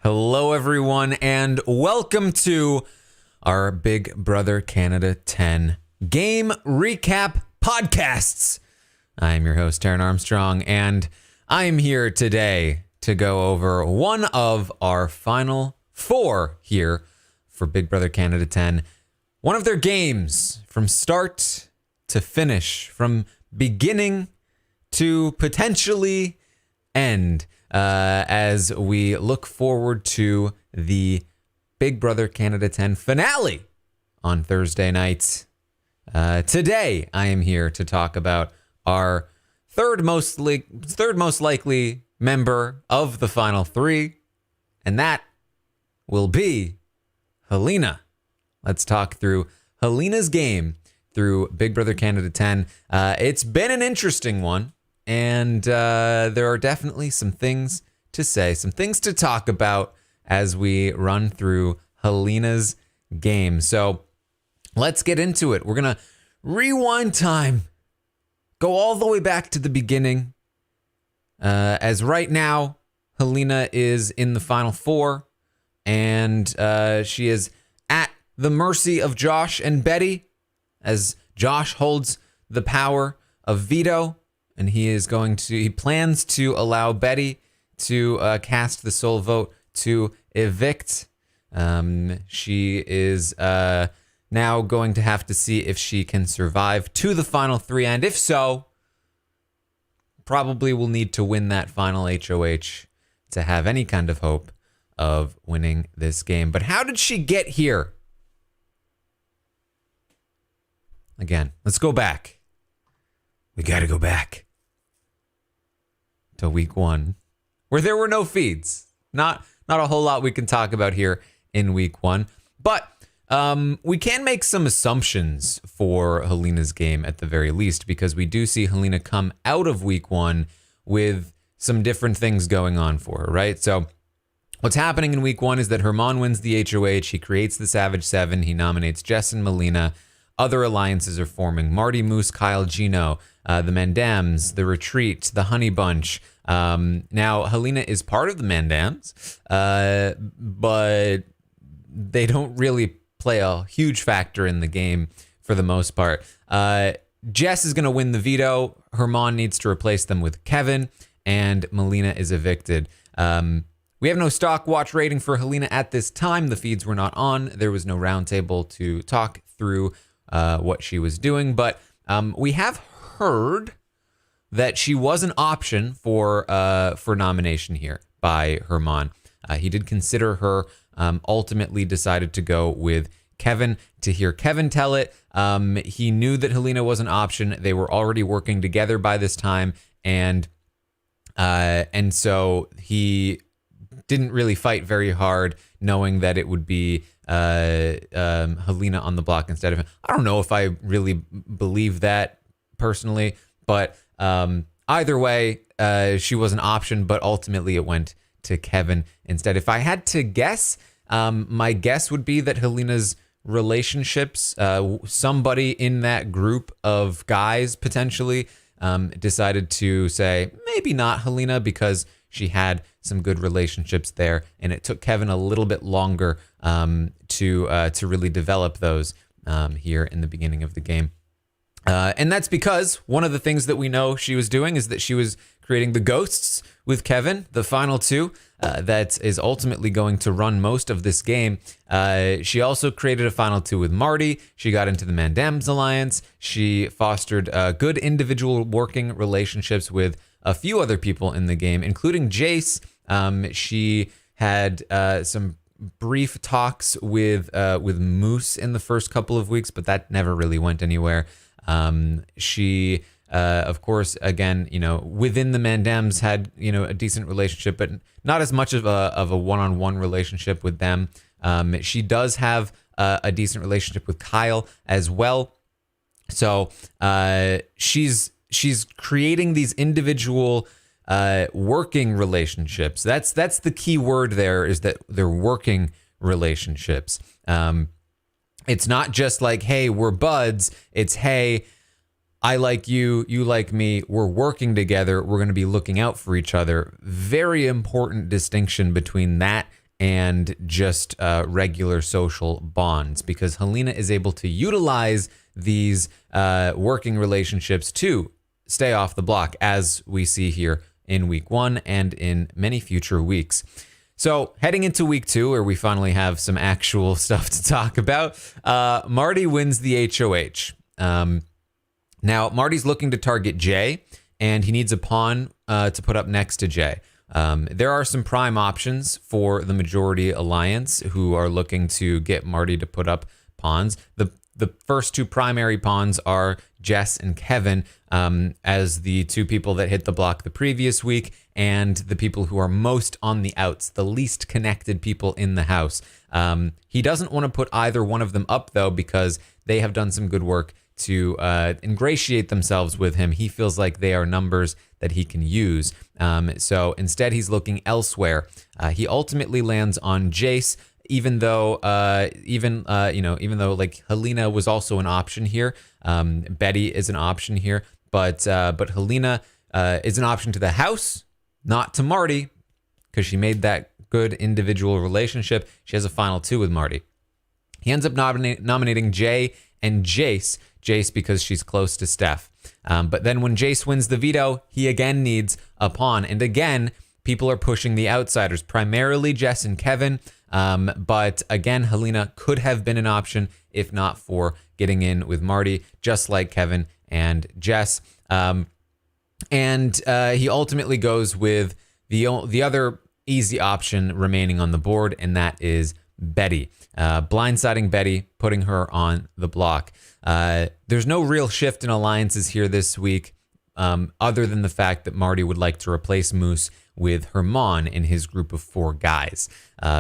Hello, everyone, and welcome to our Big Brother Canada 10 Game Recap Podcasts. I'm your host, Taran Armstrong, and I'm here today to go over one of our final four here for Big Brother Canada 10. One of their games from start to finish, from beginning to potentially end. As we look forward to the Big Brother Canada 10 finale on Thursday night. Today, I am here to talk about our third most likely member of the final three, and that will be Helena. Let's talk through Halena's game through Big Brother Canada 10. It's been an interesting one. And there are definitely some things to say, some things to talk about as we run through Halena's game. So let's get into it. We're going to rewind time, go all the way back to the beginning. As right now, Helena is in the final four, and she is at the mercy of Josh and Betty, as Josh holds the power of veto. And he plans to allow Betty to cast the soul vote to evict. She is now going to have to see if she can survive to the final three. And if so, probably will need to win that final HOH to have any kind of hope of winning this game. But how did she get here? Again, let's go back. We got to go back to week one, where there were no feeds. Not a whole lot we can talk about here in week one, but we can make some assumptions for Halena's game at the very least, because we do see Helena come out of week one with some different things going on for her, right? So what's happening in week one is that Herman wins the HOH. He creates the Savage Seven. He nominates Jess and Melina. Other alliances are forming: Marty, Moose, Kyle, Gino, the Mandams, the Retreat, the Honey Bunch. Now, Helena is part of the Mandams, but they don't really play a huge factor in the game for the most part. Jess is going to win the veto. Herman needs to replace them with Kevin, and Melina is evicted. We have no stock watch rating for Helena at this time. The feeds were not on. There was no roundtable to talk through what she was doing, but we have heard that she was an option for nomination here by Herman. He did consider her, ultimately decided to go with Kevin. To hear Kevin tell it, he knew that Helena was an option. They were already working together by this time, and so he didn't really fight very hard, knowing that it would be Helena on the block instead of him. I don't know if I really believe that personally, but either way, she was an option, but ultimately it went to Kevin instead. If I had to guess, my guess would be that Helena's relationships, somebody in that group of guys potentially decided to say, maybe not Helena, because she had some good relationships there, and it took Kevin a little bit longer to really develop those here in the beginning of the game. And that's because one of the things that we know she was doing is that she was creating the ghosts with Kevin, the final two, that is ultimately going to run most of this game. She also created a final two with Marty. She got into the Mandams Alliance. She fostered good individual working relationships with a few other people in the game, including Jace. She had some brief talks with Moose in the first couple of weeks, but that never really went anywhere. She, of course, again, within the Mandams had, a decent relationship, but not as much of a one-on-one relationship with them. She does have a decent relationship with Kyle as well. So she's creating these individual working relationships. That's the key word there, is that they're working relationships. It's not just like, hey, we're buds. It's, hey, I like you, you like me, we're working together, we're going to be looking out for each other. Very important distinction between that and just regular social bonds, because Helena is able to utilize these working relationships to stay off the block, as we see here in week 1 and in many future weeks. So heading into week 2, where we finally have some actual stuff to talk about, Marty wins the HOH. Now, Marty's looking to target Jay, and he needs a pawn to put up next to Jay. There are some prime options for the majority alliance who are looking to get Marty to put up pawns. The first 2 primary pawns are Jess and Kevin, as the 2 people that hit the block the previous week, and the people who are most on the outs, the least connected people in the house. He doesn't want to put either one of them up, though, because they have done some good work to ingratiate themselves with him. He feels like they are numbers that he can use. So instead, he's looking elsewhere. He ultimately lands on Jace, even though like Helena was also an option here. Betty is an option here, but Helena is an option to the house, not to Marty, because she made that good individual relationship. She has a final 2 with Marty. He ends up nominating Jay and Jace because she's close to Steph. But then when Jace wins the veto, he again needs a pawn. And again, people are pushing the outsiders, primarily Jess and Kevin. But again, Helena could have been an option if not for getting in with Marty, just like Kevin and Jess. And he ultimately goes with the other easy option remaining on the board, and that is Betty. Blindsiding Betty, putting her on the block. There's no real shift in alliances here this week, other than the fact that Marty would like to replace Moose with Herman in his group of 4 guys,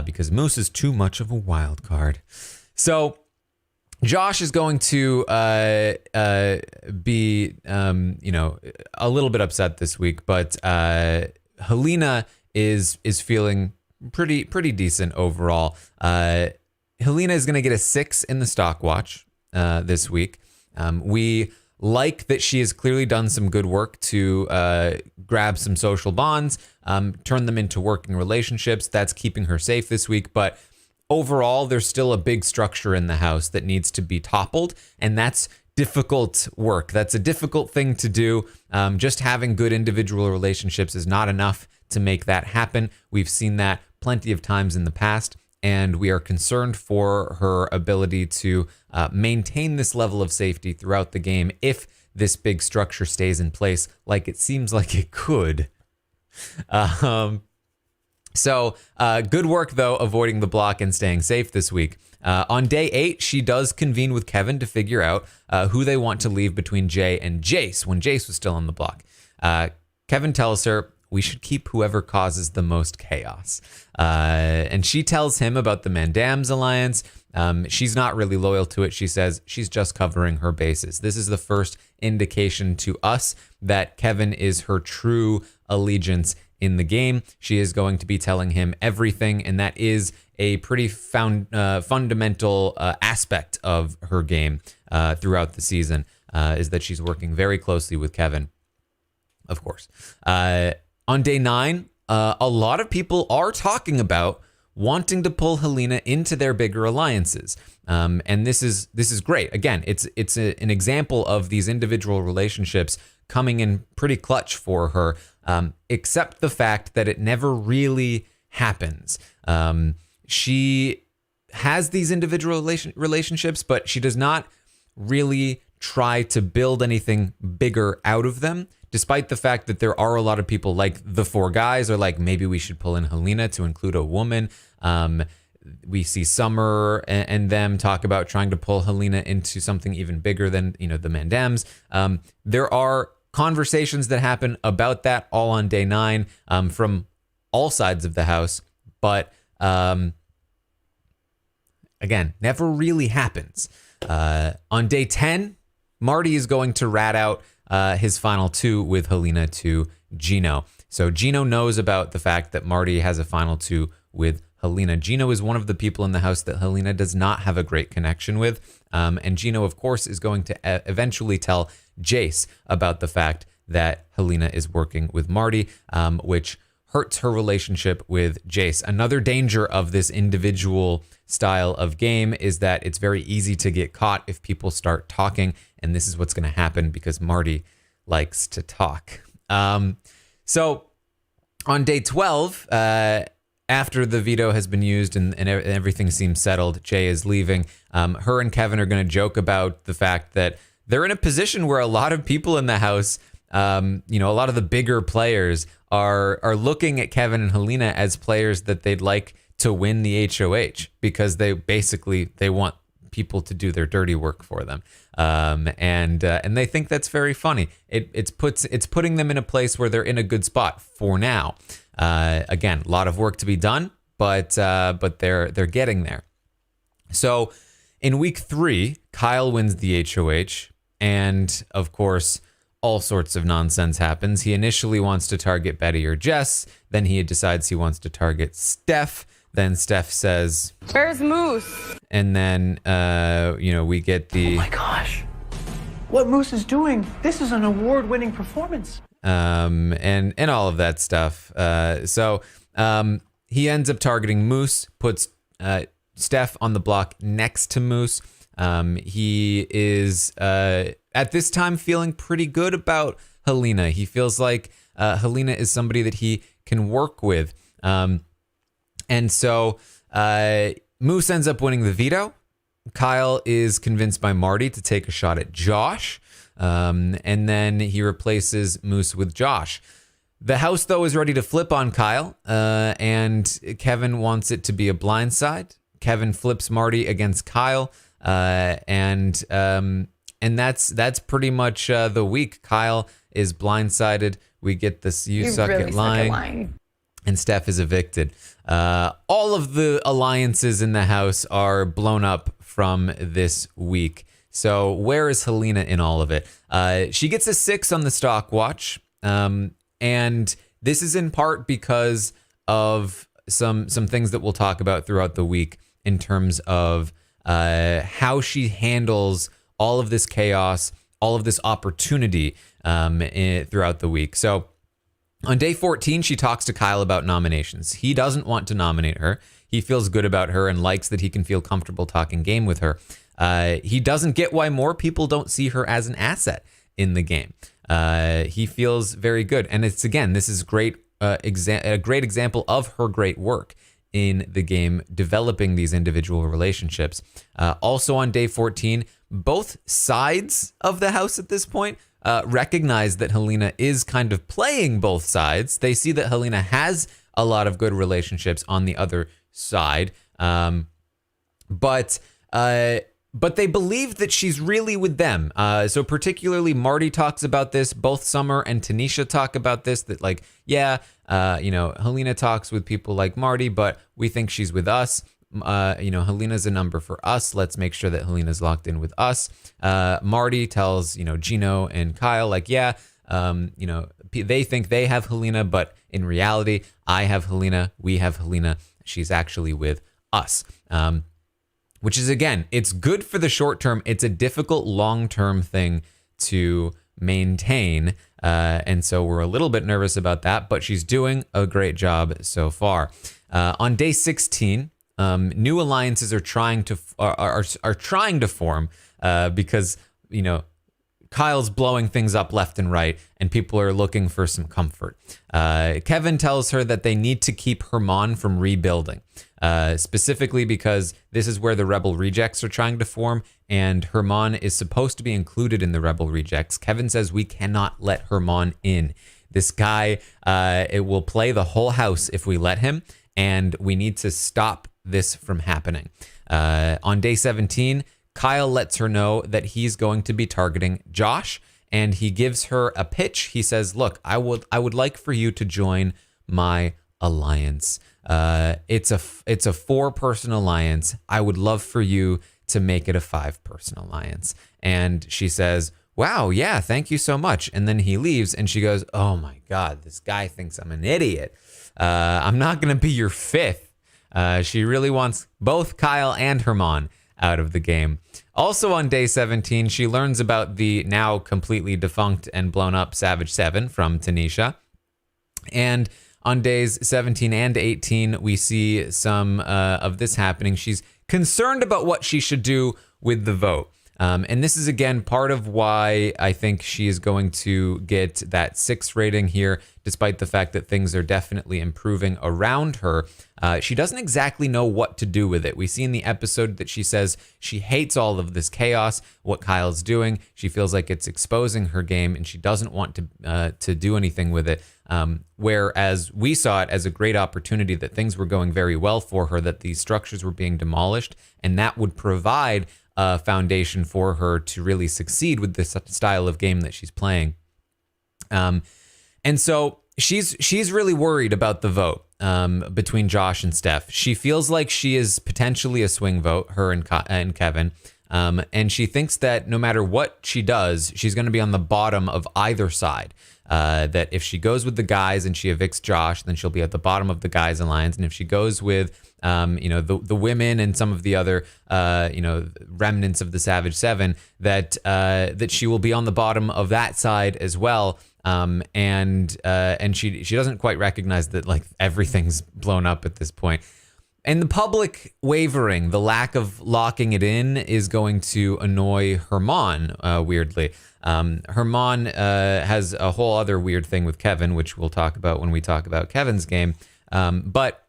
because Moose is too much of a wild card. So Josh is going to be a little bit upset this week, but Helena is feeling pretty decent overall. Helena is going to get a 6 in the stock watch this week. We like that she has clearly done some good work to grab some social bonds, turn them into working relationships. That's keeping her safe this week. But overall, there's still a big structure in the house that needs to be toppled, and that's difficult work. That's a difficult thing to do. Just having good individual relationships is not enough to make that happen. We've seen that plenty of times in the past, and we are concerned for her ability to maintain this level of safety throughout the game if this big structure stays in place, like it seems like it could. So good work, though, avoiding the block and staying safe this week. On day 8, she does convene with Kevin to figure out who they want to leave between Jay and Jace when Jace was still on the block. Kevin tells her, we should keep whoever causes the most chaos. And she tells him about the Mandams alliance. She's not really loyal to it. She says she's just covering her bases. This is the first indication to us that Kevin is her true allegiance in the game. She is going to be telling him everything, and that is a pretty fundamental aspect of her game throughout the season, is that she's working very closely with Kevin, of course. On day 9, a lot of people are talking about wanting to pull Helena into their bigger alliances. And this is great. Again, it's an example of these individual relationships coming in pretty clutch for her, except the fact that it never really happens. She has these individual relationships, but she does not really try to build anything bigger out of them, despite the fact that there are a lot of people like the 4 guys are like, maybe we should pull in Helena to include a woman. We see Summer and them talk about trying to pull Helena into something even bigger than, the Mandams. There are conversations that happen about that all on day 9 from all sides of the house, but again, never really happens. On day 10, Marty is going to rat out his final 2 with Helena to Gino. So Gino knows about the fact that Marty has a final 2 with Helena. Gino is one of the people in the house that Helena does not have a great connection with. And Gino, of course, is going to eventually tell Jace about the fact that Helena is working with Marty, which hurts her relationship with Jace. Another danger of this individual style of game is that it's very easy to get caught if people start talking, and this is what's going to happen because Marty likes to talk. So on day 12, after the veto has been used and everything seems settled, Jay is leaving. Her and Kevin are going to joke about the fact that they're in a position where a lot of people in the house, a lot of the bigger players are looking at Kevin and Helena as players that they'd like to win the HOH because they want people to do their dirty work for them. And they think that's very funny. It's putting them in a place where they're in a good spot for now. Again, a lot of work to be done, but they're getting there. So in week 3, Kyle wins the HOH, and of course, all sorts of nonsense happens. He initially wants to target Betty or Jess, then he decides he wants to target Steph. Then Steph says, "Where's Moose?" And then, we get the... Oh my gosh. What Moose is doing, this is an award-winning performance. And all of that stuff. So he ends up targeting Moose, puts Steph on the block next to Moose. He is, at this time, feeling pretty good about Helena. He feels like Helena is somebody that he can work with. And so Moose ends up winning the veto. Kyle is convinced by Marty to take a shot at Josh. And then he replaces Moose with Josh. The house, though, is ready to flip on Kyle. And Kevin wants it to be a blindside. Kevin flips Marty against Kyle. And that's pretty much the week. Kyle is blindsided. We get this you suck really at lying. And Steph is evicted. All of the alliances in the house are blown up from this week. So where is Helena in all of it? She gets a 6 on the stock watch. And this is in part because of some things that we'll talk about throughout the week in terms of how she handles all of this chaos, all of this opportunity throughout the week. So on day 14, she talks to Kyle about nominations. He doesn't want to nominate her. He feels good about her and likes that he can feel comfortable talking game with her. He doesn't get why more people don't see her as an asset in the game. He feels very good. And this is a great example of her great work in the game, developing these individual relationships. Also on day 14, both sides of the house at this point recognize that Helena is kind of playing both sides. They see that Helena has a lot of good relationships on the other side, but they believe that she's really with them. So particularly Marty talks about this. Both Summer and Tanisha talk about this, that Helena talks with people like Marty, but we think she's with us. Helena's a number for us. Let's make sure that Helena's locked in with us. Marty tells, Gino and Kyle, they think they have Helena, but in reality, I have Helena, we have Helena. She's actually with us. Which is, again, it's good for the short term. It's a difficult long-term thing to maintain. And so we're a little bit nervous about that, but she's doing a great job so far. On day 16, new alliances are trying to form because Kyle's blowing things up left and right, and people are looking for some comfort. Kevin tells her that they need to keep Herman from rebuilding, specifically because this is where the Rebel Rejects are trying to form, and Herman is supposed to be included in the Rebel Rejects. Kevin says we cannot let Herman in. This guy, it will play the whole house if we let him, and we need to stop this from happening. On day 17, Kyle lets her know that he's going to be targeting Josh, and he gives her a pitch. He says, look, I would like for you to join my alliance. It's a 4-person alliance. I would love for you to make it a 5-person alliance. And she says, wow, yeah, thank you so much. And then he leaves, and she goes, oh my God, this guy thinks I'm an idiot. I'm not going to be your 5th. She really wants both Kyle and Herman out of the game. Also on day 17, she learns about the now completely defunct and blown up Savage 7 from Tanisha. And on days 17 and 18, we see some of this happening. She's concerned about what she should do with the vote. And this is, again, part of why I think she is going to get that 6 rating here, despite the fact that things are definitely improving around her. She doesn't exactly know what to do with it. We see in the episode that she says she hates all of this chaos, what Kyle's doing. She feels like it's exposing her game, and she doesn't want to do anything with it. Whereas we saw it as a great opportunity, that things were going very well for her, that these structures were being demolished, and that would provide a foundation for her to really succeed with this style of game that she's playing. And so she's really worried about the vote between Josh and Steph. She feels like she is potentially a swing vote, her and Kevin. And she thinks that no matter what she does, she's going to be on the bottom of either side. That if she goes with the guys and she evicts Josh, then she'll be at the bottom of the guys alliance. And if she goes with, the women and some of the other, remnants of the Savage Seven, that she will be on the bottom of that side as well. And she doesn't quite recognize that, like, everything's blown up at this point. And the public wavering, the lack of locking it in, is going to annoy Herman, weirdly. Herman has a whole other weird thing with Kevin, which we'll talk about when we talk about Kevin's game. But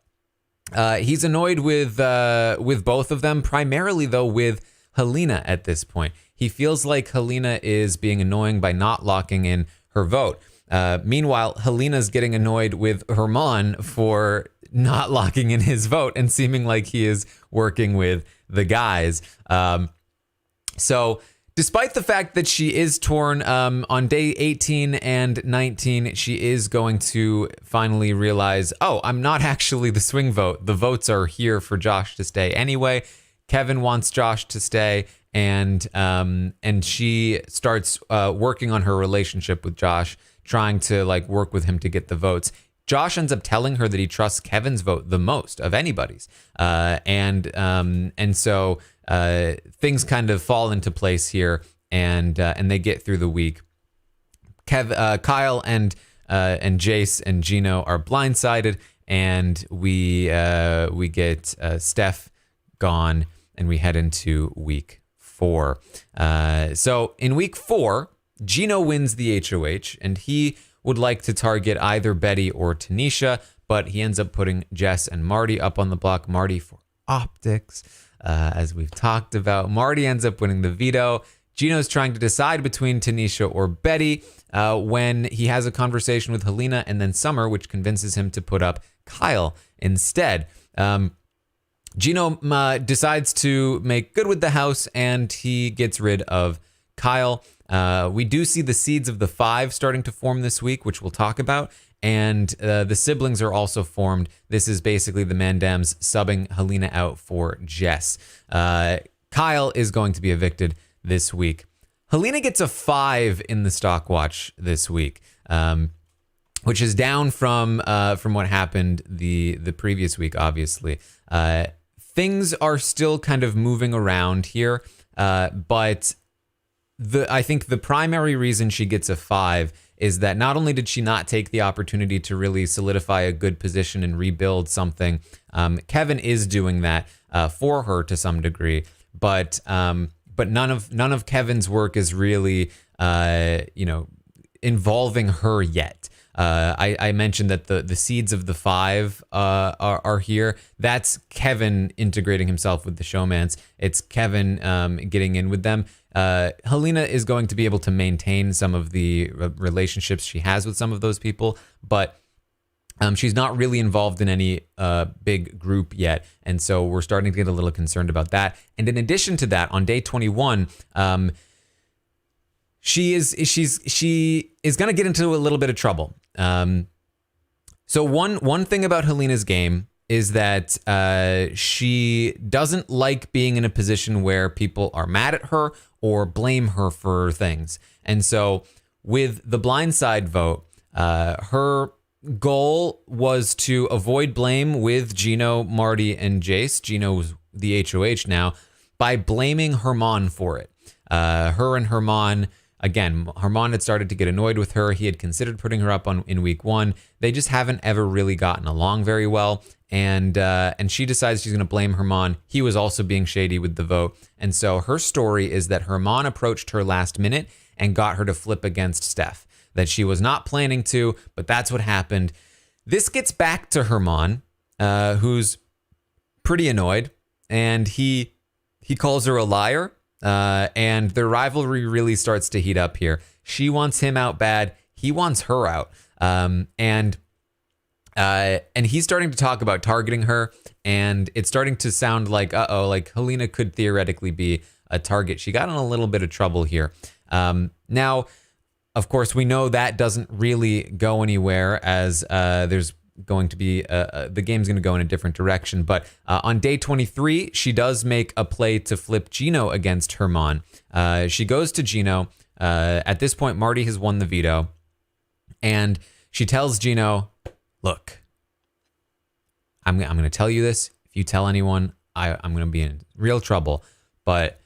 he's annoyed with both of them, primarily, though, with Haleena at this point. He feels like Haleena is being annoying by not locking in her vote. Meanwhile, Helena's getting annoyed with Herman for not locking in his vote and seeming like he is working with the guys. So despite the fact that she is torn, on day 18 and 19, she is going to finally realize, oh, I'm not actually the swing vote. The votes are here for Josh to stay anyway. Kevin wants Josh to stay, and she starts working on her relationship with Josh, trying to, like, work with him to get the votes. Josh ends up telling her that he trusts Kevin's vote the most of anybody's. And so things kind of fall into place here, and they get through the week. Kyle and Jace and Gino are blindsided, and we get Steph gone, and we head into week 4. So in week 4, Gino wins the HOH, and he would like to target either Betty or Tanisha, but he ends up putting Jess and Marty up on the block. Marty for optics, as we've talked about. Marty ends up winning the veto. Gino's trying to decide between Tanisha or Betty when he has a conversation with Haleena and then Summer, which convinces him to put up Kyle instead. Gino decides to make good with the house, and he gets rid of Kyle. We do see the seeds of the 5 starting to form this week, which we'll talk about. And the siblings are also formed. This is basically the Mandams subbing Haleena out for Jess. Kyle is going to be evicted this week. Haleena gets a 5 in the stock watch this week, which is down from what happened the previous week, obviously. Things are still kind of moving around here, but I think the primary reason she gets a 5 is that not only did she not take the opportunity to really solidify a good position and rebuild something, Kevin is doing that for her to some degree, but none of Kevin's work is really involving her yet. I mentioned that the seeds of the 5 are here. That's Kevin integrating himself with the showmans. It's Kevin getting in with them. Haleena is going to be able to maintain some of the relationships she has with some of those people, but she's not really involved in any big group yet, and so we're starting to get a little concerned about that. And in addition to that, on day 21, she is going to get into a little bit of trouble. So one thing about Haleena's game is that she doesn't like being in a position where people are mad at her or blame her for things. And so with the blindside vote, her goal was to avoid blame with Gino, Marty, and Jace. Gino's the HOH now, by blaming Herman for it. Her and Herman again, Herman had started to get annoyed with her. He had considered putting her up in week 1. They just haven't ever really gotten along very well. And she decides she's going to blame Herman. He was also being shady with the vote. And so her story is that Herman approached her last minute and got her to flip against Steph. That she was not planning to, but that's what happened. This gets back to Herman, who's pretty annoyed, and he calls her a liar, and their rivalry really starts to heat up here. She wants him out bad. He wants her out. And he's starting to talk about targeting her, and it's starting to sound like, like Helena could theoretically be a target. She got in a little bit of trouble here. Now, of course, we know that doesn't really go anywhere, as there's going to be the game's going to go in a different direction. But on day 23, she does make a play to flip Gino against Herman. She goes to Gino. At this point, Marty has won the veto, and she tells Gino, look, I'm going to tell you this. If you tell anyone, I'm going to be in real trouble. But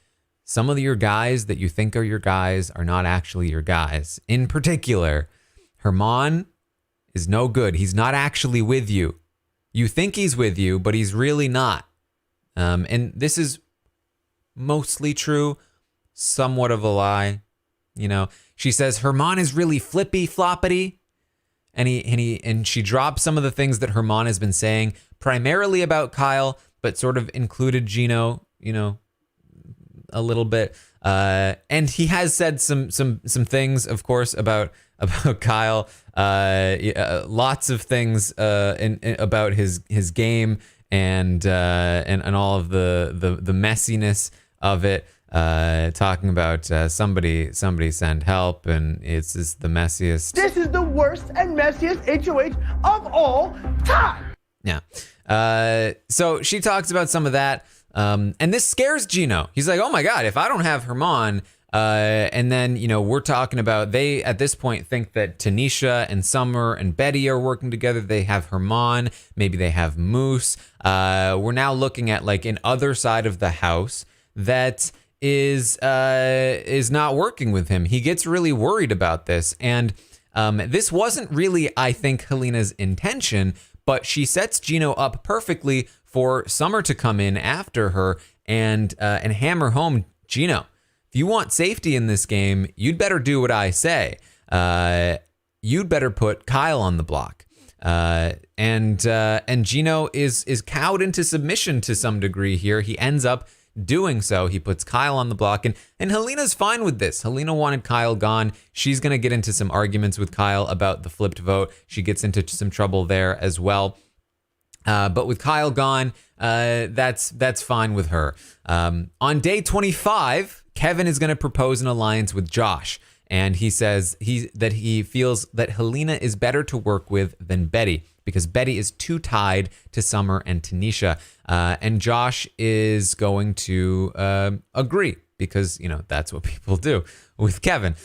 some of your guys that you think are your guys are not actually your guys. In particular, Herman is no good. He's not actually with you. You think he's with you, but he's really not. And this is mostly true, somewhat of a lie. You know, she says Herman is really flippy floppity. And she dropped some of the things that Herman has been saying, primarily about Kyle, but sort of included Gino, a little bit. And he has said some things, of course, about Kyle. Lots of things about his game and all of the messiness of it. Talking about somebody send help, and it's just the messiest. This is the worst and messiest HOH of all time. Yeah. So she talks about some of that, and this scares Gino. He's like, oh my God, if I don't have Herman, and then, we're talking about, they at this point think that Tanisha and Summer and Betty are working together. They have Herman, maybe they have Moose. We're now looking at like an other side of the house that is not working with him. He gets really worried about this, and this wasn't really, I think, Helena's intention, but she sets Gino up perfectly for Summer to come in after her and hammer home, Gino, if you want safety in this game, you'd better do what I say. You'd better put Kyle on the block. And Gino is cowed into submission to some degree here. He ends up doing so. He puts Kyle on the block, and Helena's fine with this. Helena wanted Kyle gone. She's going to get into some arguments with Kyle about the flipped vote. She gets into some trouble there as well. But with Kyle gone, that's fine with her. On day 25, Kevin is going to propose an alliance with Josh. And he says that he feels that Helena is better to work with than Betty, because Betty is too tied to Summer and Tanisha. And Josh is going to agree, because, that's what people do with Kevin.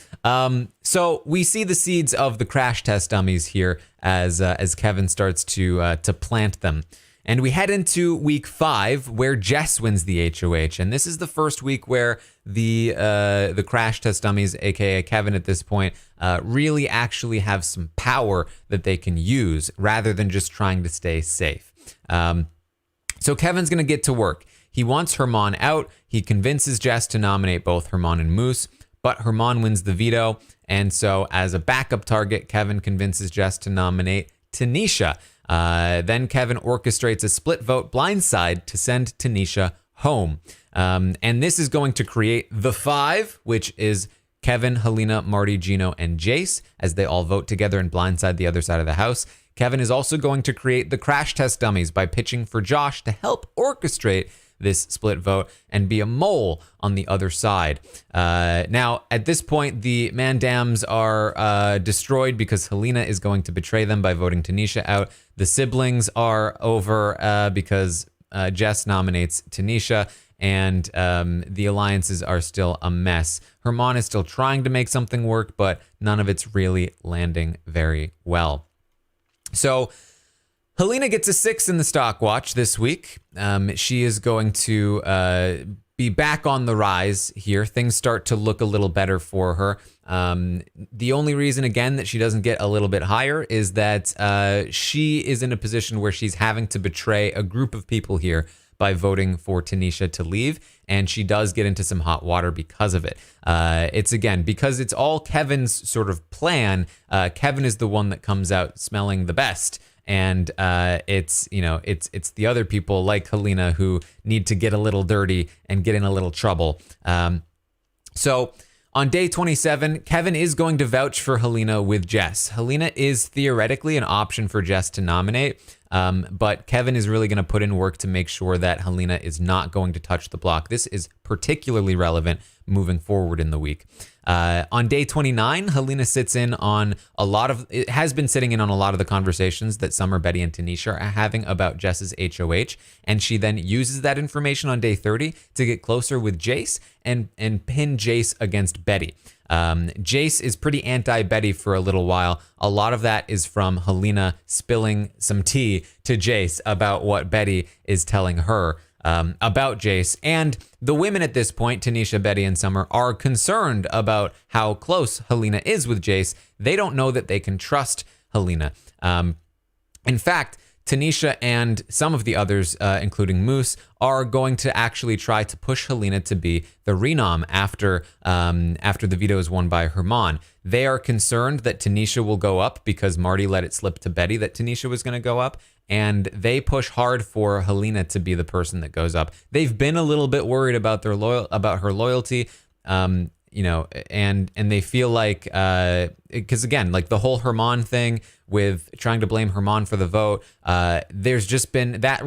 So we see the seeds of the crash test dummies here as Kevin starts to plant them. And we head into week 5, where Jess wins the HOH. And this is the first week where the crash test dummies, aka Kevin at this point, really actually have some power that they can use rather than just trying to stay safe. So Kevin's going to get to work. He wants Herman out. He convinces Jess to nominate both Herman and Moose, but Herman wins the veto. And so as a backup target, Kevin convinces Jess to nominate Tanisha. Then Kevin orchestrates a split vote blindside to send Tanisha home. And this is going to create the 5, which is Kevin, Helena, Marty, Gino, and Jace, as they all vote together and blindside the other side of the house. Kevin is also going to create the crash test dummies by pitching for Josh to help orchestrate this split vote and be a mole on the other side. Now, at this point, the Mandams are destroyed because Helena is going to betray them by voting Tanisha out. The siblings are over because Jess nominates Tanisha, and the alliances are still a mess. Herman is still trying to make something work, but none of it's really landing very well. So Helena gets a 6 in the stock watch this week. She is going to be back on the rise here. Things start to look a little better for her. The only reason, again, that she doesn't get a little bit higher is that she is in a position where she's having to betray a group of people here by voting for Tanisha to leave, and she does get into some hot water because of it. It's, again, because it's all Kevin's sort of plan. Kevin is the one that comes out smelling the best, and it's the other people like Helena who need to get a little dirty and get in a little trouble. So on day 27, Kevin is going to vouch for Helena with Jess. Helena is theoretically an option for Jess to nominate, but Kevin is really going to put in work to make sure that Helena is not going to touch the block. This is particularly relevant moving forward in the week. On day 29, Helena sits in on it has been sitting in on a lot of the conversations that Summer, Betty, and Tanisha are having about Jess's HOH, and she then uses that information on day 30 to get closer with Jace and pin Jace against Betty. Jace is pretty anti-Betty for a little while. A lot of that is from Helena spilling some tea to Jace about what Betty is telling her about Jace. And the women at this point, Tanisha, Betty, and Summer, are concerned about how close Helena is with Jace. They don't know that they can trust Helena. In fact, Tanisha and some of the others, including Moose, are going to actually try to push Helena to be the renom after the veto is won by Herman. They are concerned that Tanisha will go up because Marty let it slip to Betty that Tanisha was going to go up, and they push hard for Helena to be the person that goes up. They've been a little bit worried about her loyalty. And they feel like, because again, like the whole Herman thing with trying to blame Herman for the vote, there's just been that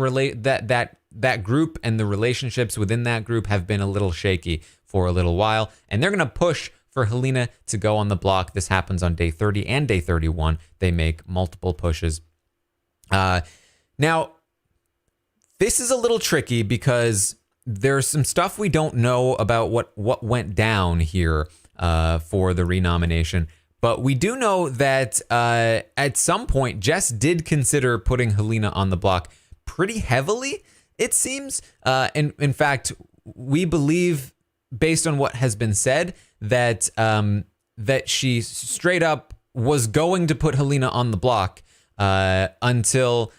group and the relationships within that group have been a little shaky for a little while, and they're gonna push for Helena to go on the block. This happens on day 30 and day 31. They make multiple pushes. Now, this is a little tricky because there's some stuff we don't know about what went down here for the renomination, but we do know that at some point Jess did consider putting Helena on the block pretty heavily, it seems. In fact, we believe, based on what has been said, that she straight up was going to put Helena on the block until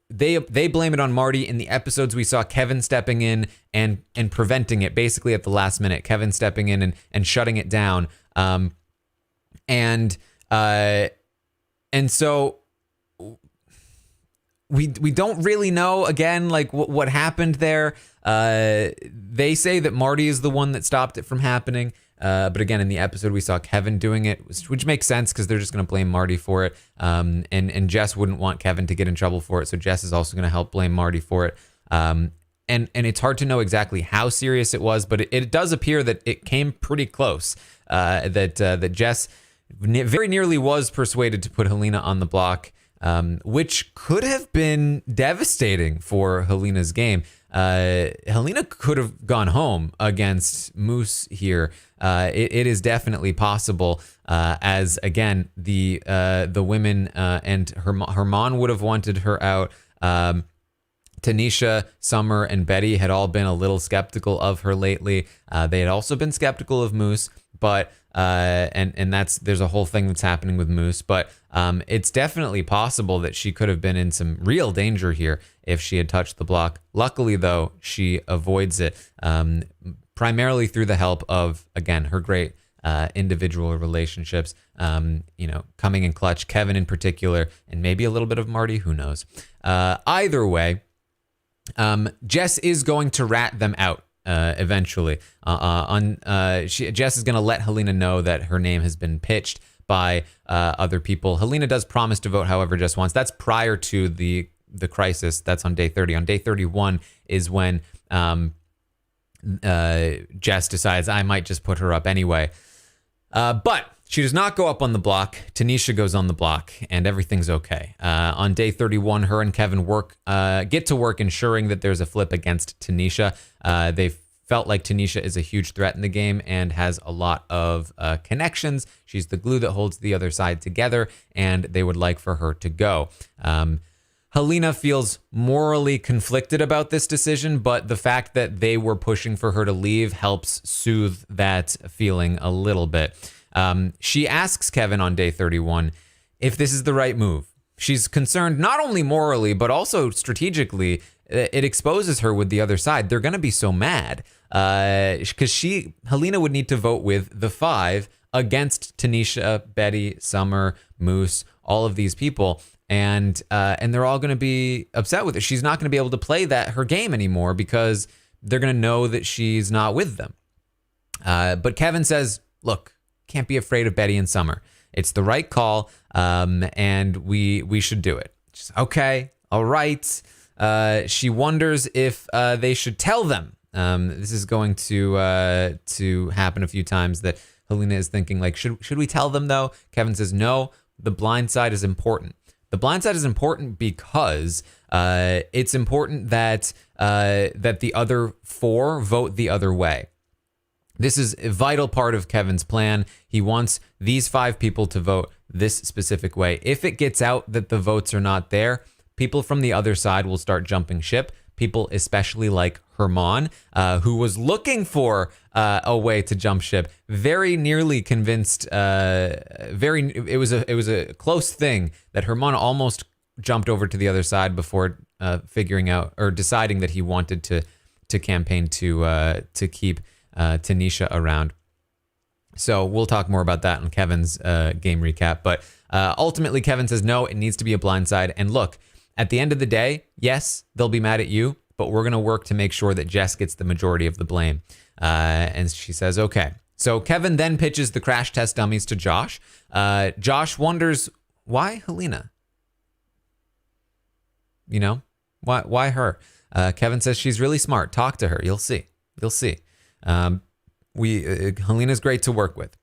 they blame it on Marty. In the episodes, we saw Kevin stepping in and preventing it basically at the last minute. Kevin stepping in and shutting it down. And so we don't really know, again, like what happened there. They say that Marty is the one that stopped it from happening. But again, in the episode, we saw Kevin doing it, which makes sense because they're just going to blame Marty for it. And Jess wouldn't want Kevin to get in trouble for it. So Jess is also going to help blame Marty for it. And it's hard to know exactly how serious it was, but it does appear that it came pretty close. That Jess very nearly was persuaded to put Helena on the block, which could have been devastating for Helena's game. Helena could have gone home against Moose here. It is definitely possible, as again the women and Herman would have wanted her out. Tanisha, Summer, and Betty had all been a little skeptical of her lately. They had also been skeptical of Moose, but there's a whole thing that's happening with Moose. But it's definitely possible that she could have been in some real danger here if she had touched the block. Luckily, though, she avoids it, primarily through the help of, again, her great individual relationships, coming in clutch, Kevin in particular, and maybe a little bit of Marty, who knows. Either way, Jess is going to rat them out eventually. Jess is going to let Helena know that her name has been pitched by other people. Helena does promise to vote however Jess wants. That's prior to the crisis. That's on day 30. On day 31 is when Jess decides, I might just put her up anyway. But she does not go up on the block. Tanisha goes on the block, and everything's okay. On day 31, her and Kevin get to work ensuring that there's a flip against Tanisha. They felt like Tanisha is a huge threat in the game and has a lot of connections. She's the glue that holds the other side together, and they would like for her to go. Helena feels morally conflicted about this decision, but the fact that they were pushing for her to leave helps soothe that feeling a little bit. She asks Kevin on day 31 if this is the right move. She's concerned not only morally, but also strategically. It exposes her with the other side. They're going to be so mad because Helena would need to vote with the 5 against Tanisha, Betty, Summer, Moose, all of these people. And they're all going to be upset with her. She's not going to be able to play her game anymore because they're going to know that she's not with them. But Kevin says, look, can't be afraid of Betty and Summer. It's the right call, and we should do it. She's okay, all right. She wonders if they should tell them. This is going to happen a few times that Helena is thinking, like, should we tell them, though? Kevin says, no, the blind side is important. The blind side is important because it's important that the other 4 vote the other way. This is a vital part of Kevin's plan. He wants these 5 people to vote this specific way. If it gets out that the votes are not there, people from the other side will start jumping ship. People, especially like Herman, who was looking for a way to jump ship, very nearly convinced. It was a close thing that Herman almost jumped over to the other side before figuring out or deciding that he wanted to campaign to keep Tanisha around. So we'll talk more about that on Kevin's game recap. But ultimately, Kevin says no, it needs to be a blindside. And look, at the end of the day, yes, they'll be mad at you, but we're going to work to make sure that Jess gets the majority of the blame. And she says, okay. So Kevin then pitches the crash test dummies to Josh. Josh wonders, why Helena? You know, why her? Kevin says she's really smart. Talk to her. You'll see. Helena's great to work with.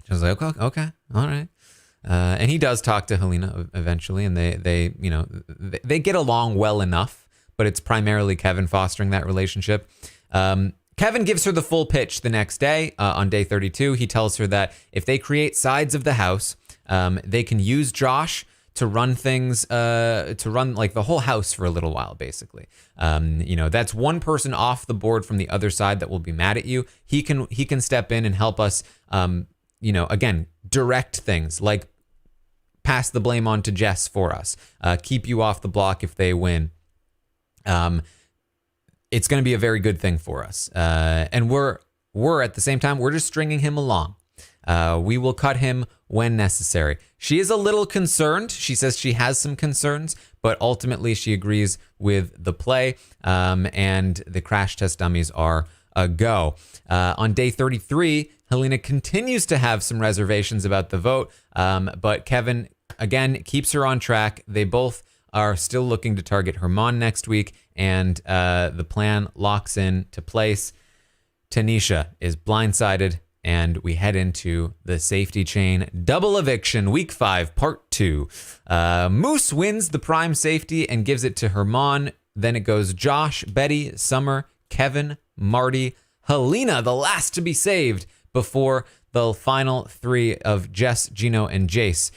She was like, okay, all right. And he does talk to Helena eventually, and they get along well enough, but it's primarily Kevin fostering that relationship. Kevin gives her the full pitch the next day. On day 32, he tells her that if they create sides of the house, they can use Josh to run things, to run like the whole house for a little while, basically. That's one person off the board from the other side that will be mad at you. He can step in and help us, again, direct things like pass the blame on to Jess for us, keep you off the block if they win. It's going to be a very good thing for us. And we're at the same time, we're just stringing him along. We will cut him when necessary. She is a little concerned. She says she has some concerns, but ultimately she agrees with the play, and the crash test dummies are a go. On day 33, Helena continues to have some reservations about the vote, but Kevin, again, keeps her on track. They both are still looking to target Herman next week, and the plan locks into place. Tanisha is blindsided, and we head into the safety chain double eviction, week 5, part 2. Moose wins the prime safety and gives it to Herman. Then it goes Josh, Betty, Summer, Kevin, Marty, Helena, the last to be saved before the final 3 of Jess, Gino, and Jace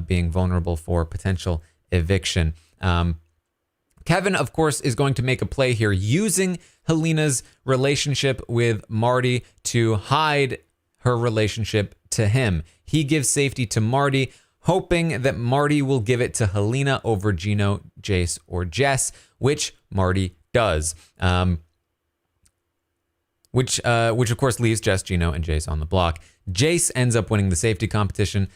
being vulnerable for potential eviction. Kevin, of course, is going to make a play here using Helena's relationship with Marty to hide her relationship to him. He gives safety to Marty, hoping that Marty will give it to Helena over Gino, Jace, or Jess, which Marty does. Which of course leaves Jess, Gino, and Jace on the block. Jace ends up winning the safety competition,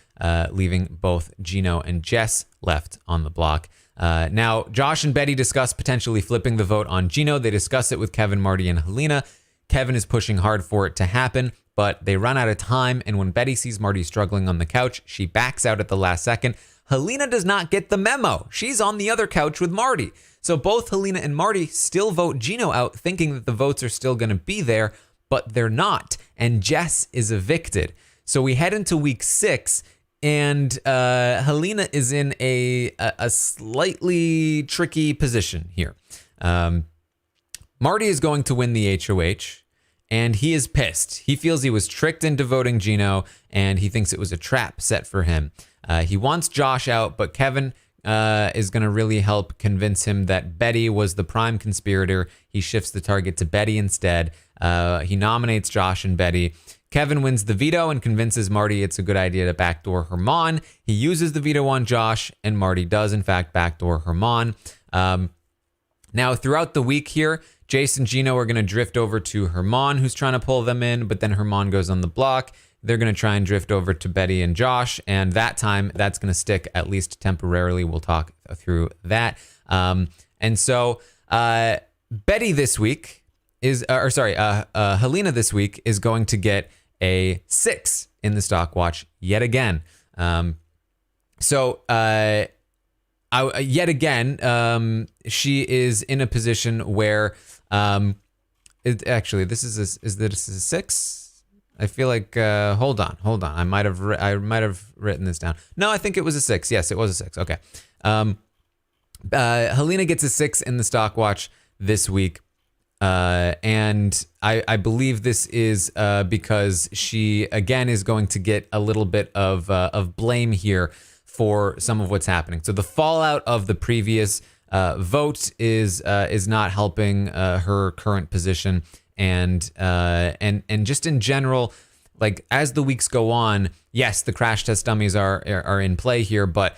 leaving both Gino and Jess left on the block. Now, Josh and Betty discuss potentially flipping the vote on Gino. They discuss it with Kevin, Marty, and Helena. Kevin is pushing hard for it to happen, but they run out of time, and when Betty sees Marty struggling on the couch, she backs out at the last second. Helena does not get the memo. She's on the other couch with Marty. So both Helena and Marty still vote Gino out, thinking that the votes are still going to be there, but they're not, and Jess is evicted. So we head into week 6, and Helena is in a slightly tricky position here. Marty is going to win the HOH, and he is pissed. He feels he was tricked into voting Gino, and he thinks it was a trap set for him. He wants Josh out, but Kevin is going to really help convince him that Betty was the prime conspirator. He shifts the target to Betty instead. He nominates Josh and Betty. Kevin wins the veto and convinces Marty it's a good idea to backdoor Herman. He uses the veto on Josh, and Marty does, in fact, backdoor Herman. Now, throughout the week here, Jace and Gino are going to drift over to Herman, who's trying to pull them in, but then Herman goes on the block. They're going to try and drift over to Betty and Josh, and that time, that's going to stick, at least temporarily. We'll talk through that. And so, Betty this week is, Haleena this week is going to get a 6 in the stock watch yet again. Yet again, she is in a position where, this is a 6? I feel like, hold on. I might have written this down. No, I think it was a 6. Yes, it was a 6. Okay. Haleena gets a 6 in the stock watch this week. And I believe this is because she again is going to get a little bit of blame here for some of what's happening. So the fallout of the previous vote is not helping her current position, and just in general, like as the weeks go on, yes, the crash test dummies are in play here, but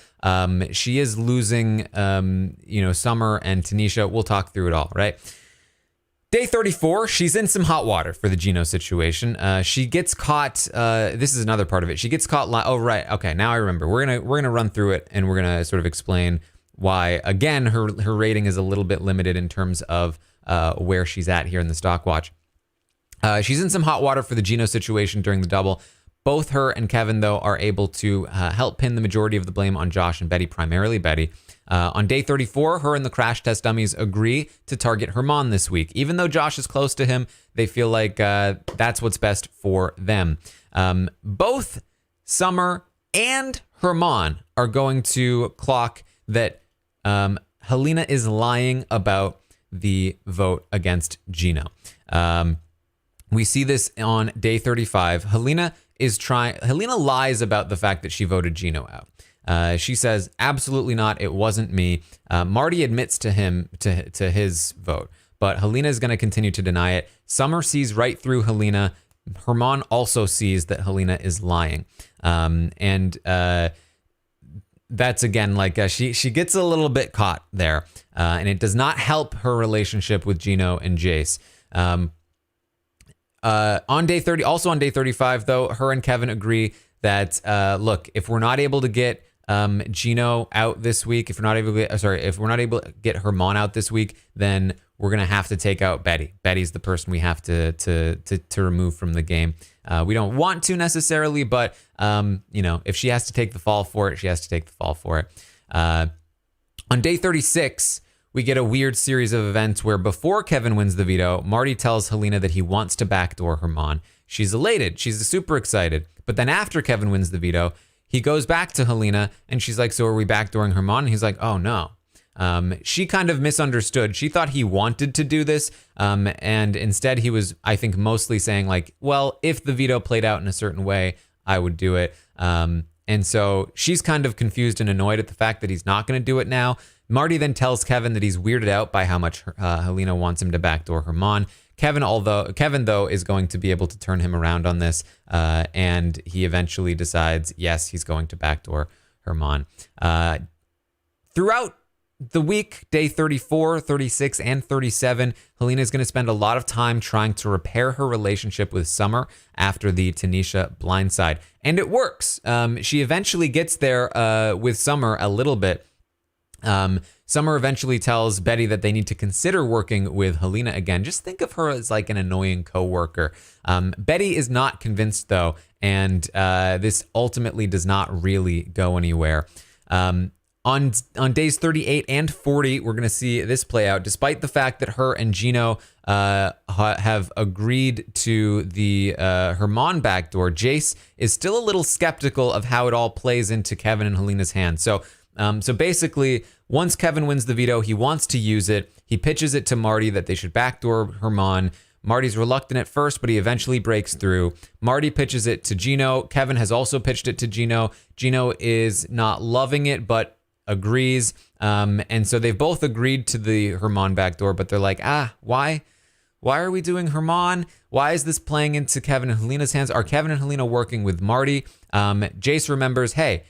she is losing Summer and Tanisha. We'll talk through it all, right? Day 34, she's in some hot water for the Gino situation. She gets caught. This is another part of it. She gets caught. Oh, right. Okay, now I remember. We're gonna run through it, and we're gonna sort of explain why. Again, her rating is a little bit limited in terms of where she's at here in the stock watch. She's in some hot water for the Gino situation during the double. Both her and Kevin, though, are able to help pin the majority of the blame on Josh and Betty, primarily Betty. On day 34, her and the crash test dummies agree to target Herman this week. Even though Josh is close to him, they feel like that's what's best for them. Both Summer and Herman are going to clock that Haleena is lying about the vote against Gino. We see this on day 35. Haleena lies about the fact that she voted Gino out. She says, absolutely not, it wasn't me. Marty admits to his vote, but Haleena is going to continue to deny it. Summer sees right through Haleena. Herman also sees that Haleena is lying. That's again, like she gets a little bit caught there, and it does not help her relationship with Gino and Jace. On day 35, though, her and Kevin agree that, look, if we're not able to get Gino out this week, if we're not able to get Herman out this week, then we're gonna have to take out Betty. Betty's the person we have to remove from the game. We don't want to necessarily, but if she has to take the fall for it, she has to take the fall for it. On day 36, we get a weird series of events where before Kevin wins the veto, Marty tells Haleena that he wants to backdoor Herman. She's elated. She's super excited. But then after Kevin wins the veto, he goes back to Haleena and she's like, so are we backdooring Herman? And he's like, oh no. She kind of misunderstood. She thought he wanted to do this. And instead he was, I think, mostly saying like, well, if the veto played out in a certain way, I would do it. And so she's kind of confused and annoyed at the fact that he's not going to do it now. Marty then tells Kevin that he's weirded out by how much Haleena wants him to backdoor Herman. Kevin, though, is going to be able to turn him around on this, and he eventually decides, yes, he's going to backdoor Herman. Throughout the week, day 34, 36, and 37, Haleena is going to spend a lot of time trying to repair her relationship with Summer after the Tanisha blindside. And it works. She eventually gets there with Summer a little bit. Summer eventually tells Betty that they need to consider working with Haleena again. Just think of her as like an annoying coworker. Betty is not convinced though, and this ultimately does not really go anywhere. On days 38 and 40, we're going to see this play out. Despite the fact that her and Gino have agreed to the Herman backdoor, Jace is still a little skeptical of how it all plays into Kevin and Haleena's hands. So basically, once Kevin wins the veto, he wants to use it. He pitches it to Marty that they should backdoor Herman. Marty's reluctant at first, but he eventually breaks through. Marty pitches it to Gino. Kevin has also pitched it to Gino. Gino is not loving it, but agrees. And so they've both agreed to the Herman backdoor, but they're like, why are we doing Herman? Why is this playing into Kevin and Helena's hands? Are Kevin and Helena working with Marty? Jace remembers, hey,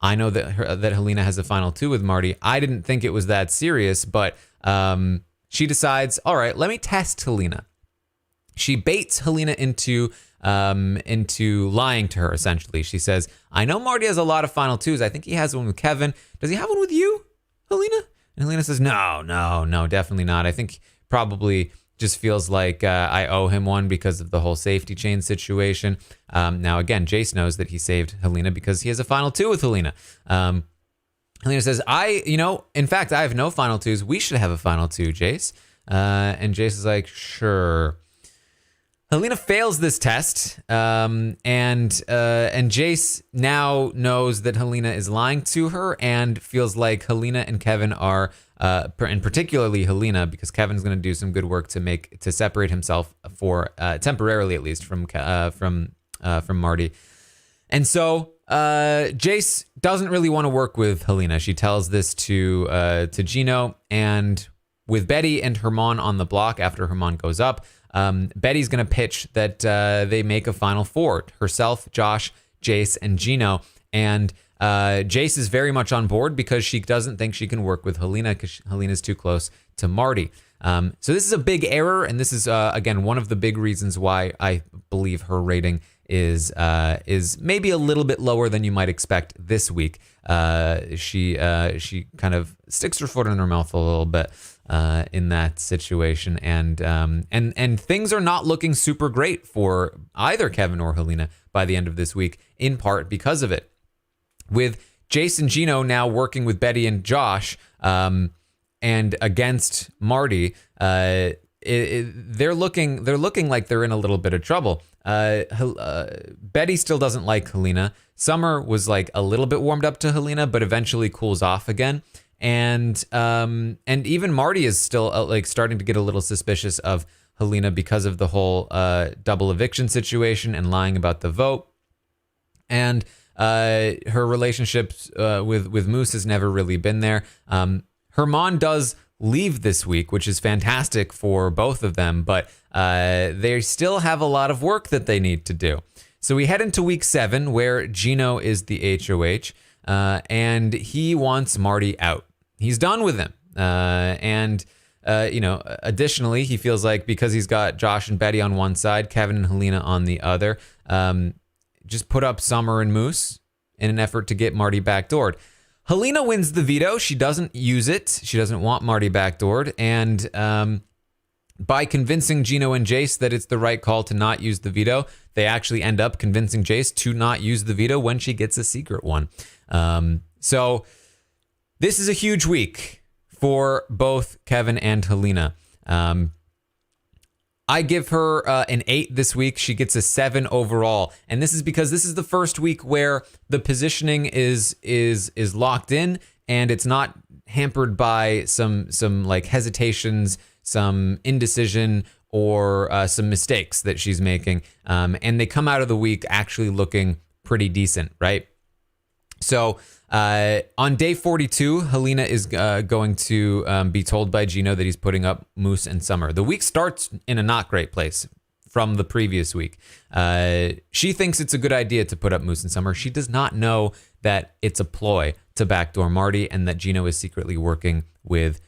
I know that Helena has a final 2 with Marty. I didn't think it was that serious, but she decides, all right, let me test Helena. She baits Helena into lying to her, essentially. She says, I know Marty has a lot of final 2s. I think he has one with Kevin. Does he have one with you, Helena? And Helena says, no, definitely not. I think probably just feels like I owe him one because of the whole safety chain situation. Now, again, Jace knows that he saved Helena because he has a final 2 with Helena. Helena says, in fact, I have no final 2s. We should have a final 2, Jace. And Jace is like, sure. Helena fails this test, and Jace now knows that Helena is lying to her and feels like Helena and Kevin are, and particularly Helena, because Kevin's going to do some good work to separate himself for temporarily, at least, from Marty. And so Jace doesn't really want to work with Helena. She tells this to Gino, and with Betty and Herman on the block after Herman goes up, Betty's going to pitch that they make a final 4, herself, Josh, Jace, and Gino. And Jace is very much on board because she doesn't think she can work with Helena because Helena's too close to Marty. So this is a big error, and this is, again, one of the big reasons why I believe her rating is maybe a little bit lower than you might expect this week. She kind of sticks her foot in her mouth a little bit in that situation, and things are not looking super great for either Kevin or Helena by the end of this week, in part because of it. With Jace and Gino now working with Betty and Josh, and against Marty, they're looking like they're in a little bit of trouble. Betty still doesn't like Helena. Summer was like a little bit warmed up to Helena, but eventually cools off again. And even Marty is still like starting to get a little suspicious of Helena because of the whole double eviction situation and lying about the vote. And her relationships with Moose has never really been there. Herman does leave this week, which is fantastic for both of them, but they still have a lot of work that they need to do. So we head into week 7, where Gino is the HOH, and he wants Marty out. He's done with him. Additionally, he feels like because he's got Josh and Betty on one side, Kevin and Helena on the other, just put up Summer and Moose in an effort to get Marty backdoored. Helena wins the veto. She doesn't use it. She doesn't want Marty backdoored. And by convincing Gino and Jace that it's the right call to not use the veto, they actually end up convincing Jace to not use the veto when she gets a secret one. So this is a huge week for both Kevin and Helena. I give her an 8 this week. She gets a 7 overall. And this is because this is the first week where the positioning is locked in and it's not hampered by some like hesitations, some indecision, or some mistakes that she's making. And they come out of the week actually looking pretty decent, right? So on day 42, Helena is going to be told by Gino that he's putting up Moose and Summer. The week starts in a not great place from the previous week. She thinks it's a good idea to put up Moose and Summer. She does not know that it's a ploy to backdoor Marty and that Gino is secretly working with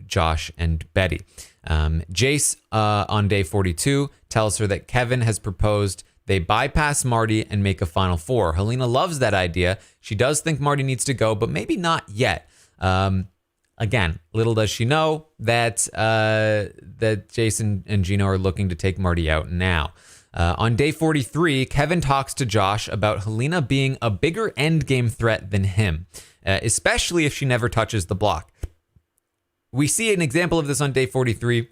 Josh and Betty. Jace on day 42 tells her that Kevin has proposed they bypass Marty and make a final 4. Helena loves that idea. She does think Marty needs to go, but maybe not yet. Again, little does she know that Jason and Gino are looking to take Marty out now. On day 43, Kevin talks to Josh about Helena being a bigger endgame threat than him, especially if she never touches the block. We see an example of this on day 43.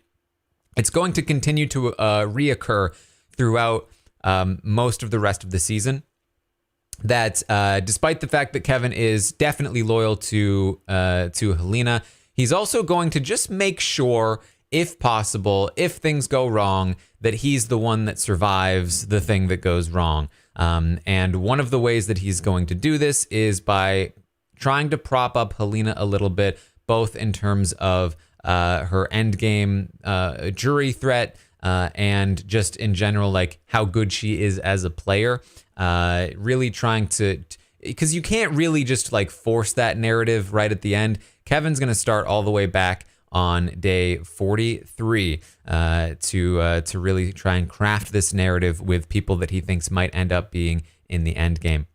It's going to continue to reoccur throughout most of the rest of the season. That despite the fact that Kevin is definitely loyal to Helena, he's also going to just make sure, if possible, if things go wrong, that he's the one that survives the thing that goes wrong. And one of the ways that he's going to do this is by, trying to prop up Helena a little bit, both in terms of her endgame jury threat and just in general, like how good she is as a player. Really trying to, because you can't really just like force that narrative right at the end. Kevin's going to start all the way back on day 43 to really try and craft this narrative with people that he thinks might end up being in the end game.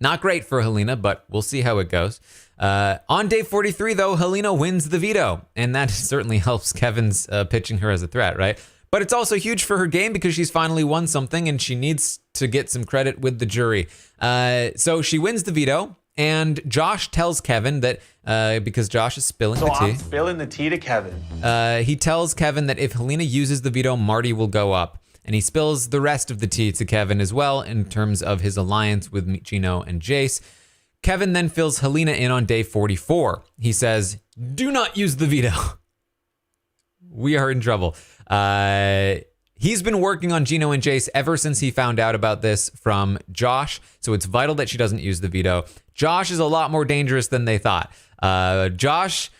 Not great for Helena, but we'll see how it goes. On day 43, though, Helena wins the veto, and that certainly helps Kevin's pitching her as a threat, right? But it's also huge for her game because she's finally won something, and she needs to get some credit with the jury. So she wins the veto, and Josh tells Kevin that, because Josh is spilling the tea. So I'm spilling the tea to Kevin. He tells Kevin that if Helena uses the veto, Marty will go up. And he spills the rest of the tea to Kevin as well in terms of his alliance with Gino and Jace. Kevin then fills Helena in on day 44. He says, do not use the veto. We are in trouble. He's been working on Gino and Jace ever since he found out about this from Josh. So it's vital that she doesn't use the veto. Josh is a lot more dangerous than they thought. Josh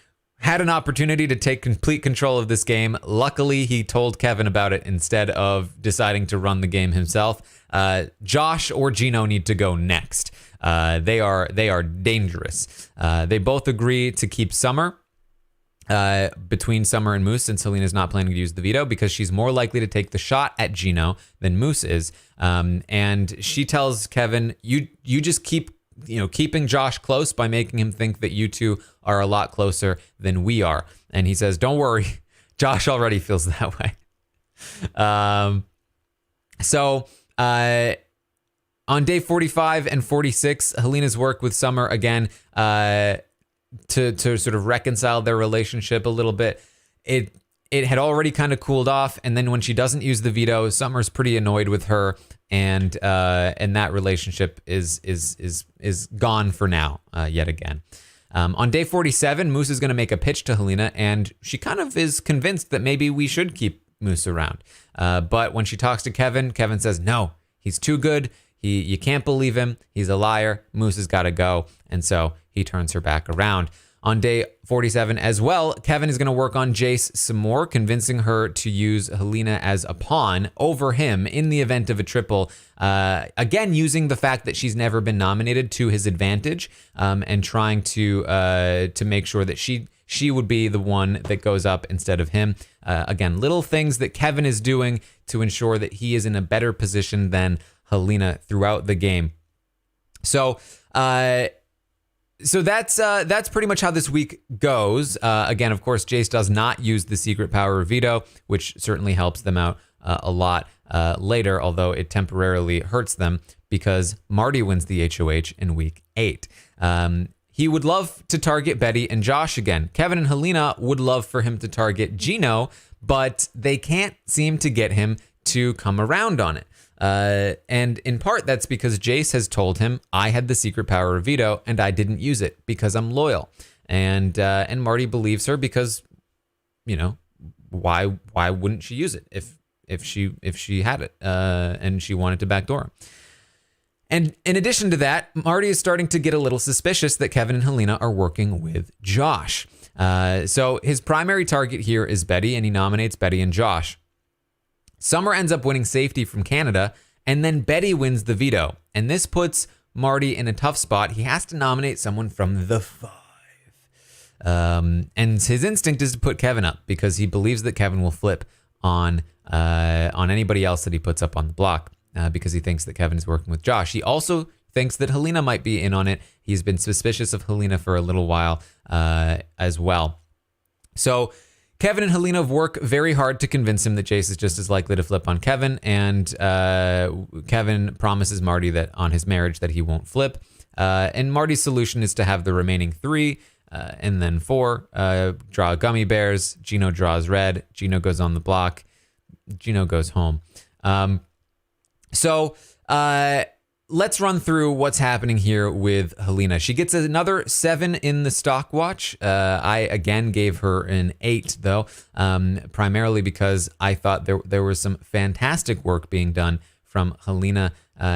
had an opportunity to take complete control of this game. Luckily, he told Kevin about it instead of deciding to run the game himself. Josh or Gino need to go next. They are dangerous. They both agree to keep Summer between Summer and Moose, since Helena's not planning to use the veto because she's more likely to take the shot at Gino than Moose is. And she tells Kevin, you just keep keeping Josh close by making him think that you two are a lot closer than we are. And he says, don't worry, Josh already feels that way. So on day 45 and 46, Helena's work with Summer again to sort of reconcile their relationship a little bit. It had already kind of cooled off, and then when she doesn't use the veto, Summer's pretty annoyed with her, and that relationship is gone for now, yet again. On day 47, Moose is going to make a pitch to Helena, and she kind of is convinced that maybe we should keep Moose around. But when she talks to Kevin, Kevin says, no, he's too good. You can't believe him. He's a liar. Moose has got to go. And so he turns her back around. On day 47 as well, Kevin is going to work on Jace some more, convincing her to use Helena as a pawn over him in the event of a triple. Again, using the fact that she's never been nominated to his advantage, and trying to make sure that she would be the one that goes up instead of him. Again, little things that Kevin is doing to ensure that he is in a better position than Helena throughout the game. So that's pretty much how this week goes. Again, of course, Jace does not use the secret power of veto, which certainly helps them out a lot later, although it temporarily hurts them because Marty wins the HOH in week 8. He would love to target Betty and Josh again. Kevin and Helena would love for him to target Gino, but they can't seem to get him to come around on it. And in part, that's because Jace has told him, I had the secret power of veto and I didn't use it because I'm loyal. And Marty believes her because, why wouldn't she use it if she had it, and she wanted to backdoor him? And in addition to that, Marty is starting to get a little suspicious that Kevin and Helena are working with Josh. So his primary target here is Betty, and he nominates Betty and Josh. Summer ends up winning safety from Canada, and then Betty wins the veto. And this puts Marty in a tough spot. He has to nominate someone from the 5. And his instinct is to put Kevin up because he believes that Kevin will flip on anybody else that he puts up on the block, because he thinks that Kevin is working with Josh. He also thinks that Helena might be in on it. He's been suspicious of Helena for a little while as well. So Kevin and Helena work very hard to convince him that Jace is just as likely to flip on Kevin, and Kevin promises Marty that on his marriage that he won't flip. And Marty's solution is to have the remaining 3 and then 4 draw gummy bears. Gino draws red. Gino goes on the block. Gino goes home. So let's run through what's happening here with Helena. She gets another 7 in the stock watch. I again gave her an 8 though, primarily because I thought there was some fantastic work being done from Helena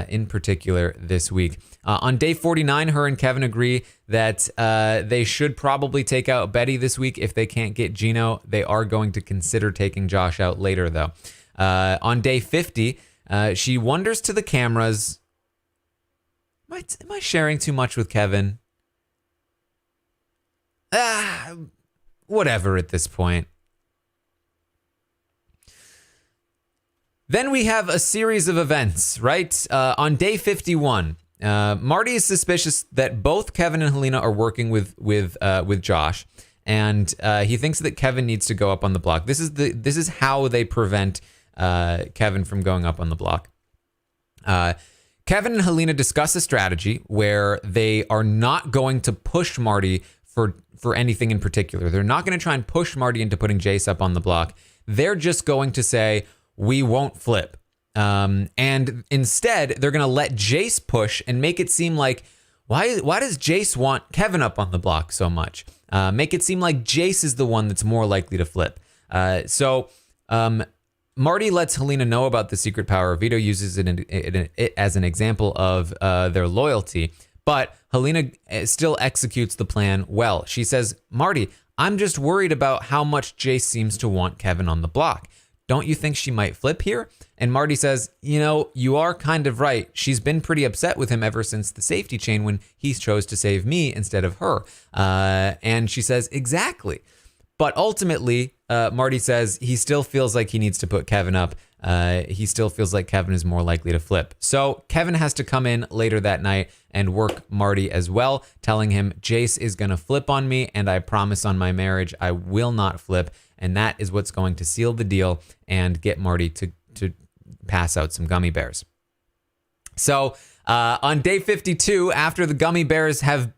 in particular this week. On day 49, her and Kevin agree that they should probably take out Betty this week if they can't get Gino. They are going to consider taking Josh out later, though. On day 50, she wonders to the cameras, am I sharing too much with Kevin? Whatever at this point. Then we have a series of events, right? On day 51, Marty is suspicious that both Kevin and Helena are working with Josh, and he thinks that Kevin needs to go up on the block. This is how they prevent Kevin from going up on the block. Kevin and Helena discuss a strategy where they are not going to push Marty for anything in particular. They're not going to try and push Marty into putting Jace up on the block. They're just going to say, we won't flip. And instead, they're going to let Jace push and make it seem like, why does Jace want Kevin up on the block so much? Make it seem like Jace is the one that's more likely to flip. So Marty lets Helena know about the secret power of veto, uses it as an example of their loyalty. But Helena still executes the plan well. She says, Marty, I'm just worried about how much Jace seems to want Kevin on the block. Don't you think she might flip here? And Marty says, you are kind of right. She's been pretty upset with him ever since the safety chain when he chose to save me instead of her. And she says, exactly. But ultimately, Marty says he still feels like he needs to put Kevin up. He still feels like Kevin is more likely to flip. So Kevin has to come in later that night and work Marty as well, telling him Jace is going to flip on me, and I promise on my marriage I will not flip. And that is what's going to seal the deal and get Marty to pass out some gummy bears. So on day 52, after the gummy bears have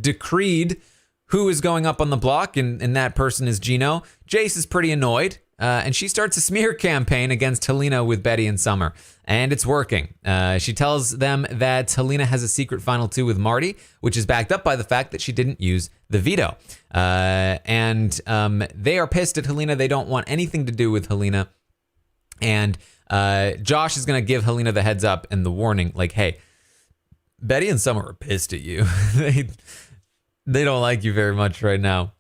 decreed who is going up on the block, and that person is Gino, Jace is pretty annoyed, and she starts a smear campaign against Helena with Betty and Summer, and it's working. She tells them that Helena has a secret final two with Marty, which is backed up by the fact that she didn't use the veto. And they are pissed at Helena. They don't want anything to do with Helena. And Josh is going to give Helena the heads up and the warning, like, hey, Betty and Summer are pissed at you. They don't like you very much right now.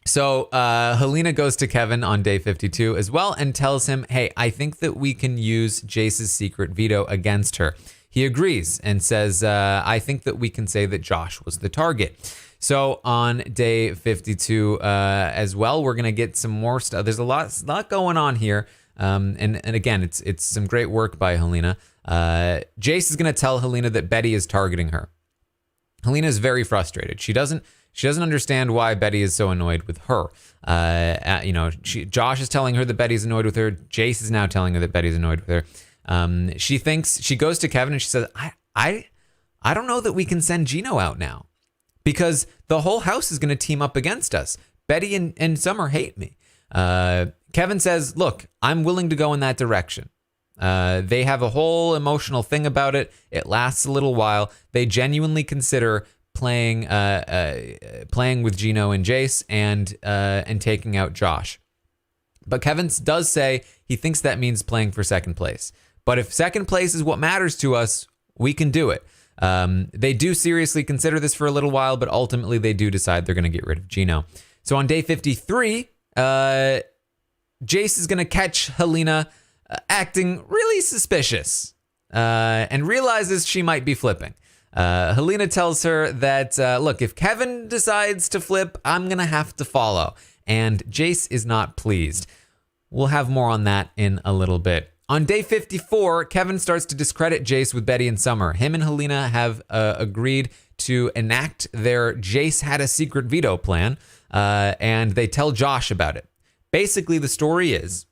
So Helena goes to Kevin on day 52 as well and tells him, hey, I think that we can use Jace's secret veto against her. He agrees and says, I think that we can say that Josh was the target. So on day 52 as well, we're going to get some more stuff. There's a lot going on here. And again, it's some great work by Helena. Jace is going to tell Helena that Betty is targeting her. Helena is very frustrated. She doesn't understand why Betty is so annoyed with her. Josh is telling her that Betty's annoyed with her. Jace is now telling her that Betty's annoyed with her. She goes to Kevin and she says, I don't know that we can send Gino out now because the whole house is going to team up against us. Betty and Summer hate me. Kevin says, look, I'm willing to go in that direction. They have a whole emotional thing about it. It lasts a little while. They genuinely consider playing with Gino and Jace and taking out Josh. But Kevin does say he thinks that means playing for second place. But if second place is what matters to us, we can do it. They do seriously consider this for a little while, but ultimately they do decide they're going to get rid of Gino. So on day 53, Jace is going to catch Helena acting really suspicious and realizes she might be flipping. Helena tells her that, look, if Kevin decides to flip, I'm going to have to follow. And Jace is not pleased. We'll have more on that in a little bit. On day 54, Kevin starts to discredit Jace with Betty and Summer. Him and Helena have agreed to enact their Jace had a secret veto plan, and they tell Josh about it. Basically, the story is,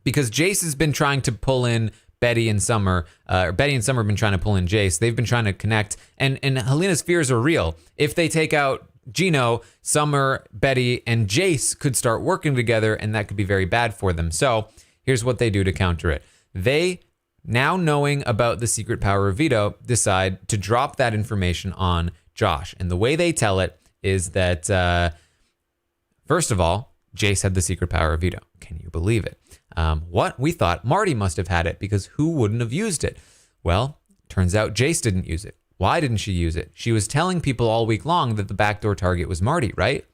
because Jace has been trying to pull in Betty and Summer, or Betty and Summer have been trying to pull in Jace. They've been trying to connect, and Helena's fears are real. If they take out Gino, Summer, Betty, and Jace could start working together, and that could be very bad for them. So here's what they do to counter it. They, now knowing about the secret power of veto, decide to drop that information on Josh. And the way they tell it is that, first of all, Jace had the secret power of veto. Can you believe it? What? We thought Marty must have had it because who wouldn't have used it? Well, turns out Jace didn't use it. Why didn't she use it? She was telling people all week long that the backdoor target was Marty, right?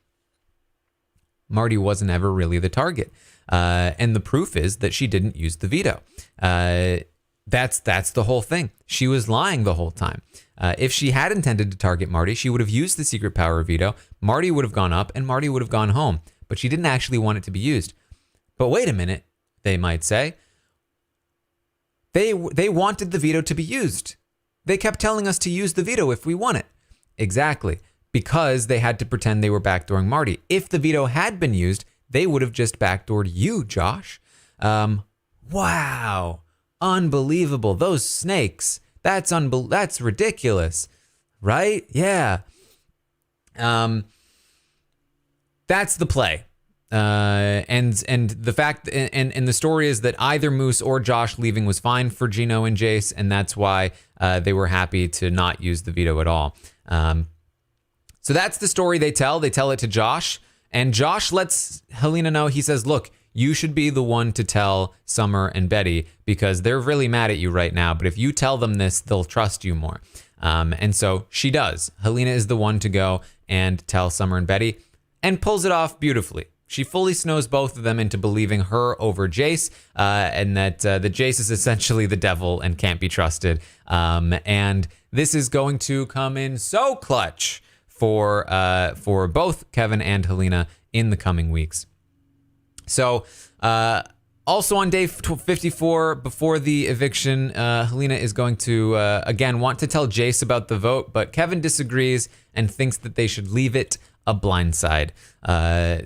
Marty wasn't ever really the target. And the proof is that she didn't use the veto. That's the whole thing. She was lying the whole time. If she had intended to target Marty, she would have used the secret power veto. Marty would have gone up and Marty would have gone home. But she didn't actually want it to be used. But wait a minute, they might say. They wanted the veto to be used. They kept telling us to use the veto if we want it. Exactly. Because they had to pretend they were backdooring Marty. If the veto had been used, they would have just backdoored you, Josh. Wow. Unbelievable. Those snakes. That's ridiculous. Right? Yeah. That's the play. And the fact and the story is that either Moose or Josh leaving was fine for Gino and Jace, and that's why they were happy to not use the veto at all. So that's the story they tell. They tell it to Josh, and Josh lets Helena know. He says, look, you should be the one to tell Summer and Betty because they're really mad at you right now. But if you tell them this, they'll trust you more. And so she does. Helena is the one to go and tell Summer and Betty and pulls it off beautifully. She fully snows both of them into believing her over Jace, and that the Jace is essentially the devil and can't be trusted. And this is going to come in so clutch for both Kevin and Helena in the coming weeks. So also on day 54, before the eviction, Helena is going to, again, want to tell Jace about the vote, but Kevin disagrees and thinks that they should leave it a blindside.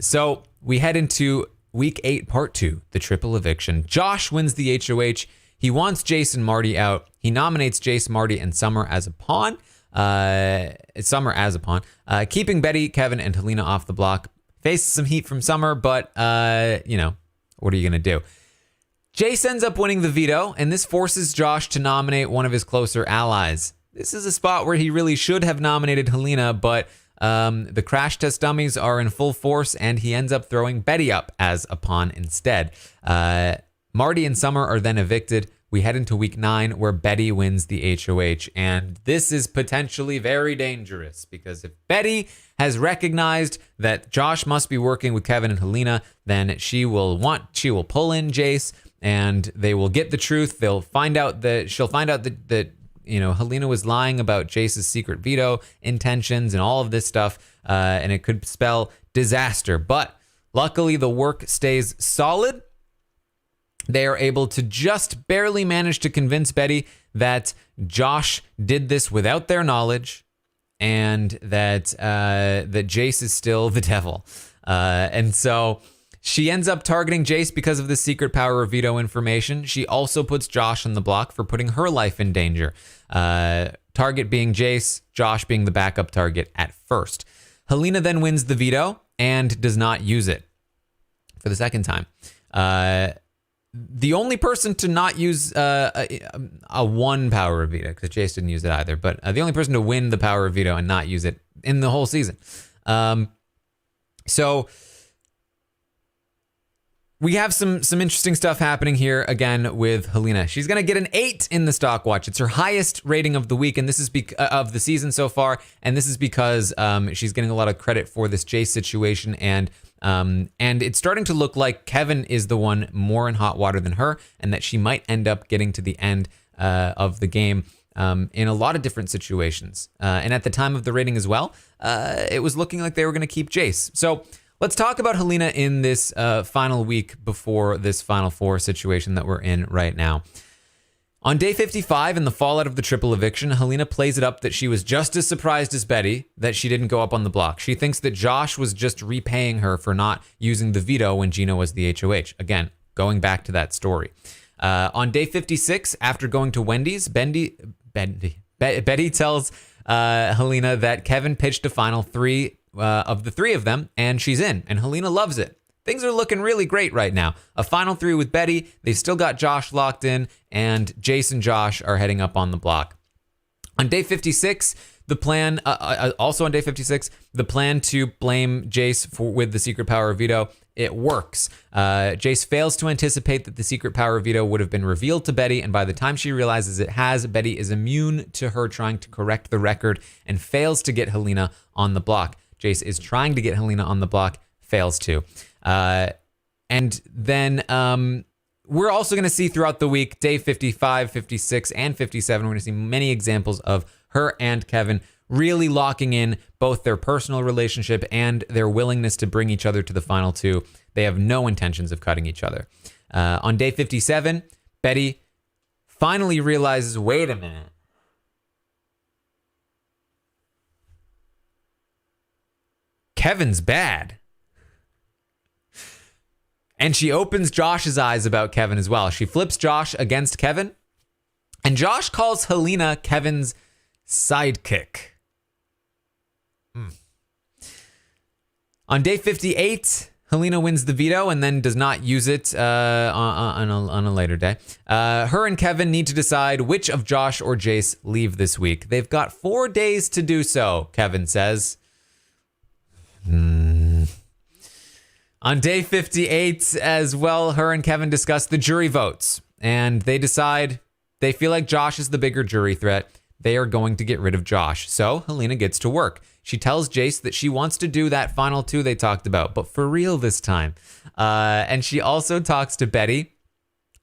So we head into week 8, part 2, the triple eviction. Josh wins the HOH. He wants Jace and Marty out. He nominates Jace, Marty, and Summer as a pawn. Keeping Betty, Kevin, and Helena off the block. Faces some heat from Summer, but, what are you going to do? Jace ends up winning the veto, and this forces Josh to nominate one of his closer allies. This is a spot where he really should have nominated Helena, but the crash test dummies are in full force, and he ends up throwing Betty up as a pawn instead. Marty and Summer are then evicted. We head into week 9 where Betty wins the HOH, and this is potentially very dangerous because if Betty has recognized that Josh must be working with Kevin and Helena, then she will pull in Jace, and they will get the truth. She'll find out that Helena was lying about Jace's secret veto intentions and all of this stuff, and it could spell disaster. But luckily, the work stays solid. They are able to just barely manage to convince Betty that Josh did this without their knowledge, and that Jace is still the devil. And so she ends up targeting Jace because of the secret power of veto information. She also puts Josh on the block for putting her life in danger. Target being Jace, Josh being the backup target at first. Helena then wins the veto and does not use it for the second time. The only person to not use a one power of veto, because Jace didn't use it either, but the only person to win the power of veto and not use it in the whole season. So we have some interesting stuff happening here again with Helena. She's going to get an 8 in the stock watch. It's her highest rating of the week, and this is of the season so far. And this is because she's getting a lot of credit for this Jace situation, and it's starting to look like Kevin is the one more in hot water than her, and that she might end up getting to the end of the game in a lot of different situations. And at the time of the rating as well, it was looking like they were going to keep Jace. So let's talk about Helena in this final week before this Final Four situation that we're in right now. On day 55, in the fallout of the triple eviction, Helena plays it up that she was just as surprised as Betty that she didn't go up on the block. She thinks that Josh was just repaying her for not using the veto when Gino was the HOH. Again, going back to that story. On day 56, after going to Wendy's, Betty tells Helena that Kevin pitched a final 3 of the 3 of them, and she's in, and Helena loves it. Things are looking really great right now. A final 3 with Betty. They've still got Josh locked in, and Jace and Josh are heading up on the block. On day 56, The plan, also on day 56, the plan to blame Jace with the secret power of veto, it works. Jace fails to anticipate that the secret power of veto would have been revealed to Betty, and by the time she realizes it has, Betty is immune to her trying to correct the record and fails to get Helena on the block. Jace is trying to get Helena on the block, fails to. And then we're also going to see throughout the week, day 55, 56, and 57, we're going to see many examples of her and Kevin really locking in both their personal relationship and their willingness to bring each other to the final two. They have no intentions of cutting each other. On day 57, Betty finally realizes, wait a minute. Kevin's bad. And she opens Josh's eyes about Kevin as well. She flips Josh against Kevin. And Josh calls Helena Kevin's sidekick. On day 58, Helena wins the veto and then does not use it on a later day. Her and Kevin need to decide which of Josh or Jace leave this week. They've got 4 days to do so, Kevin says. On day 58 as well, her and Kevin discuss the jury votes, and they decide they feel like Josh is the bigger jury threat. They are going to get rid of Josh. So Helena gets to work. She tells Jace that she wants to do that final two they talked about, but for real this time. And she also talks to Betty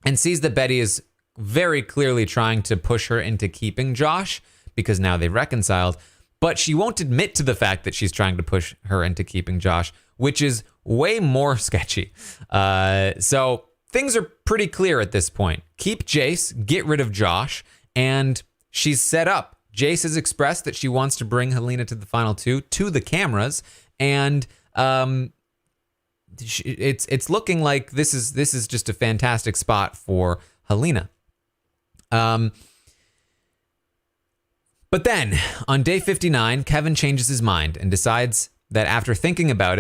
and sees that Betty is very clearly trying to push her into keeping Josh because now they've reconciled. But she won't admit to the fact that she's trying to push her into keeping Josh, which is way more sketchy. So things are pretty clear at this point. Keep Jace, get rid of Josh, and she's set up. Jace has expressed that she wants to bring Helena to the final two to the cameras, and it's looking like this is just a fantastic spot for Helena. But then, on day 59, Kevin changes his mind and decides that after thinking about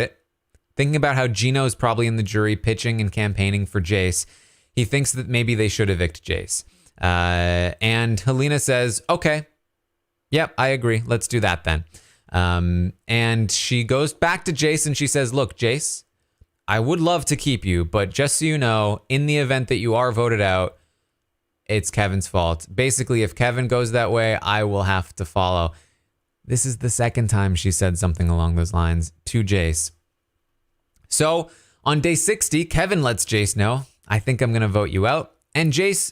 how Gino's probably in the jury pitching and campaigning for Jace, he thinks that maybe they should evict Jace. And Helena says, okay, yep, I agree. Let's do that then. And she goes back to Jace and she says, look, Jace, I would love to keep you, but just so you know, in the event that you are voted out, it's Kevin's fault. Basically, if Kevin goes that way, I will have to follow. This is the second time she said something along those lines to Jace. So on day 60, Kevin lets Jace know, I think I'm going to vote you out. And Jace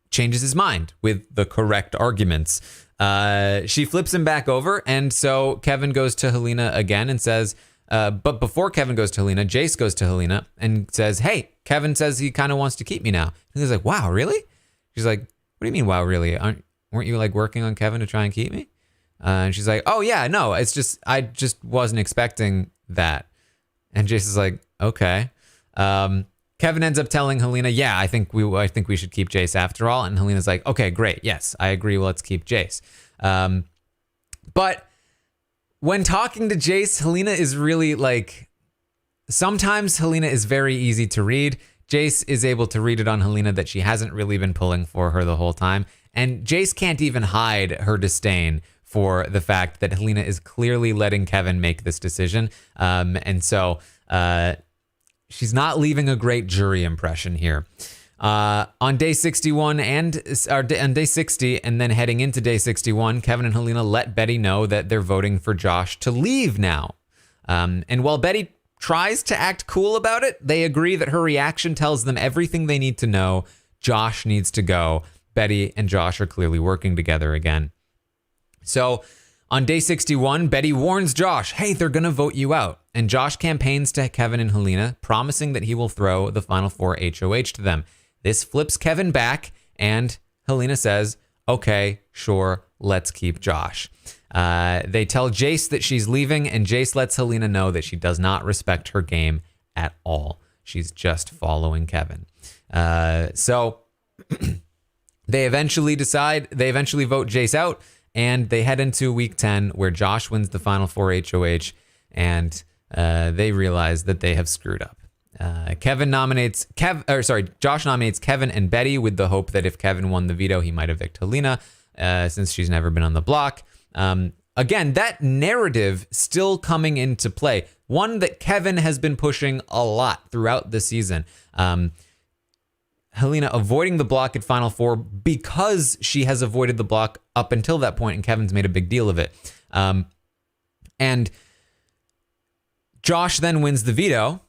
changes his mind with the correct arguments. She flips him back over. And so Kevin goes to Helena again and says, but before Kevin goes to Helena, Jace goes to Helena and says, hey, Kevin says he kind of wants to keep me now. And he's like, wow, really? She's like, what do you mean, wow, really? Weren't you like working on Kevin to try and keep me? And she's like, oh yeah, no, it's just, I just wasn't expecting that. And Jace is like, okay. Kevin ends up telling Helena, yeah, I think we should keep Jace after all. And Helena's like, okay, great. Yes, I agree. Well, let's keep Jace. But when talking to Jace, Helena is really like, sometimes Helena is very easy to read. Jace is able to read it on Helena that she hasn't really been pulling for her the whole time. And Jace can't even hide her disdain for the fact that Helena is clearly letting Kevin make this decision. And so she's not leaving a great jury impression here. On day 61 on day 60 and then heading into day 61, Kevin and Helena let Betty know that they're voting for Josh to leave now. And while Betty tries to act cool about it, they agree that her reaction tells them everything they need to know. Josh needs to go. Betty and Josh are clearly working together again. So on day 61, Betty warns Josh, hey, they're going to vote you out. And Josh campaigns to Kevin and Helena, promising that he will throw the final four HOH to them. This flips Kevin back, and Helena says, okay, sure, let's keep Josh. They tell Jace that she's leaving, and Jace lets Helena know that she does not respect her game at all. She's just following Kevin. So they eventually vote Jace out, and they head into week 10 where Josh wins the final four HOH, and they realize that they have screwed up. Josh nominates Kevin and Betty with the hope that if Kevin won the veto, he might evict Helena, since she's never been on the block. again, that narrative still coming into play. One that Kevin has been pushing a lot throughout the season. Helena avoiding the block at Final Four because she has avoided the block up until that point, and Kevin's made a big deal of it. And Josh then wins the veto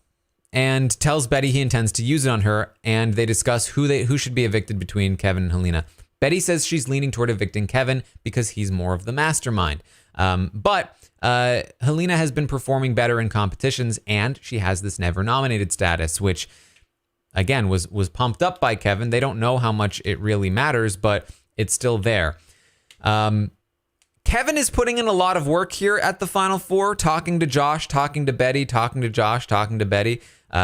and tells Betty he intends to use it on her, and they discuss who should be evicted between Kevin and Helena. Betty says she's leaning toward evicting Kevin because he's more of the mastermind. But Helena has been performing better in competitions, and she has this never nominated status, which again was pumped up by Kevin. They don't know how much it really matters, but it's still there. Kevin is putting in a lot of work here at the Final Four, talking to Josh, talking to Betty, talking to Josh, talking to Betty.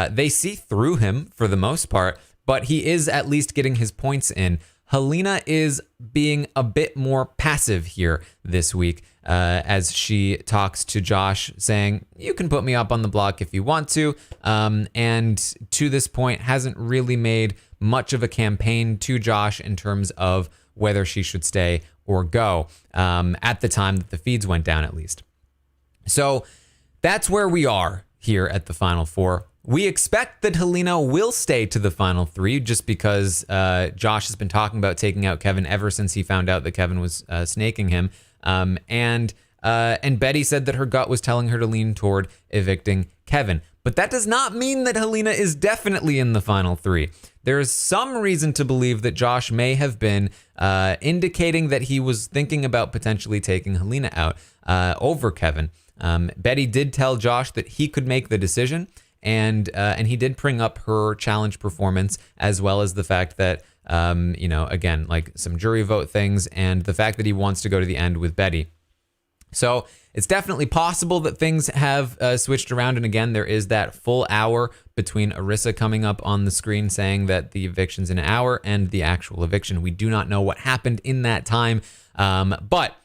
They see through him for the most part, but he is at least getting his points in. Helena is being a bit more passive here this week as she talks to Josh, saying, you can put me up on the block if you want to, and to this point hasn't really made much of a campaign to Josh in terms of whether she should stay or go at the time that the feeds went down, at least. So that's where we are here at the Final Four. We expect that Helena will stay to the Final Three just because Josh has been talking about taking out Kevin ever since he found out that Kevin was snaking him. And Betty said that her gut was telling her to lean toward evicting Kevin. But that does not mean that Helena is definitely in the Final Three. There is some reason to believe that Josh may have been indicating that he was thinking about potentially taking Helena out over Kevin. Betty did tell Josh that he could make the decision. And he did bring up her challenge performance, as well as the fact that, again, like some jury vote things and the fact that he wants to go to the end with Betty. So it's definitely possible that things have switched around. And again, there is that full hour between Arissa coming up on the screen saying that the eviction's in an hour and the actual eviction. We do not know what happened in that time. But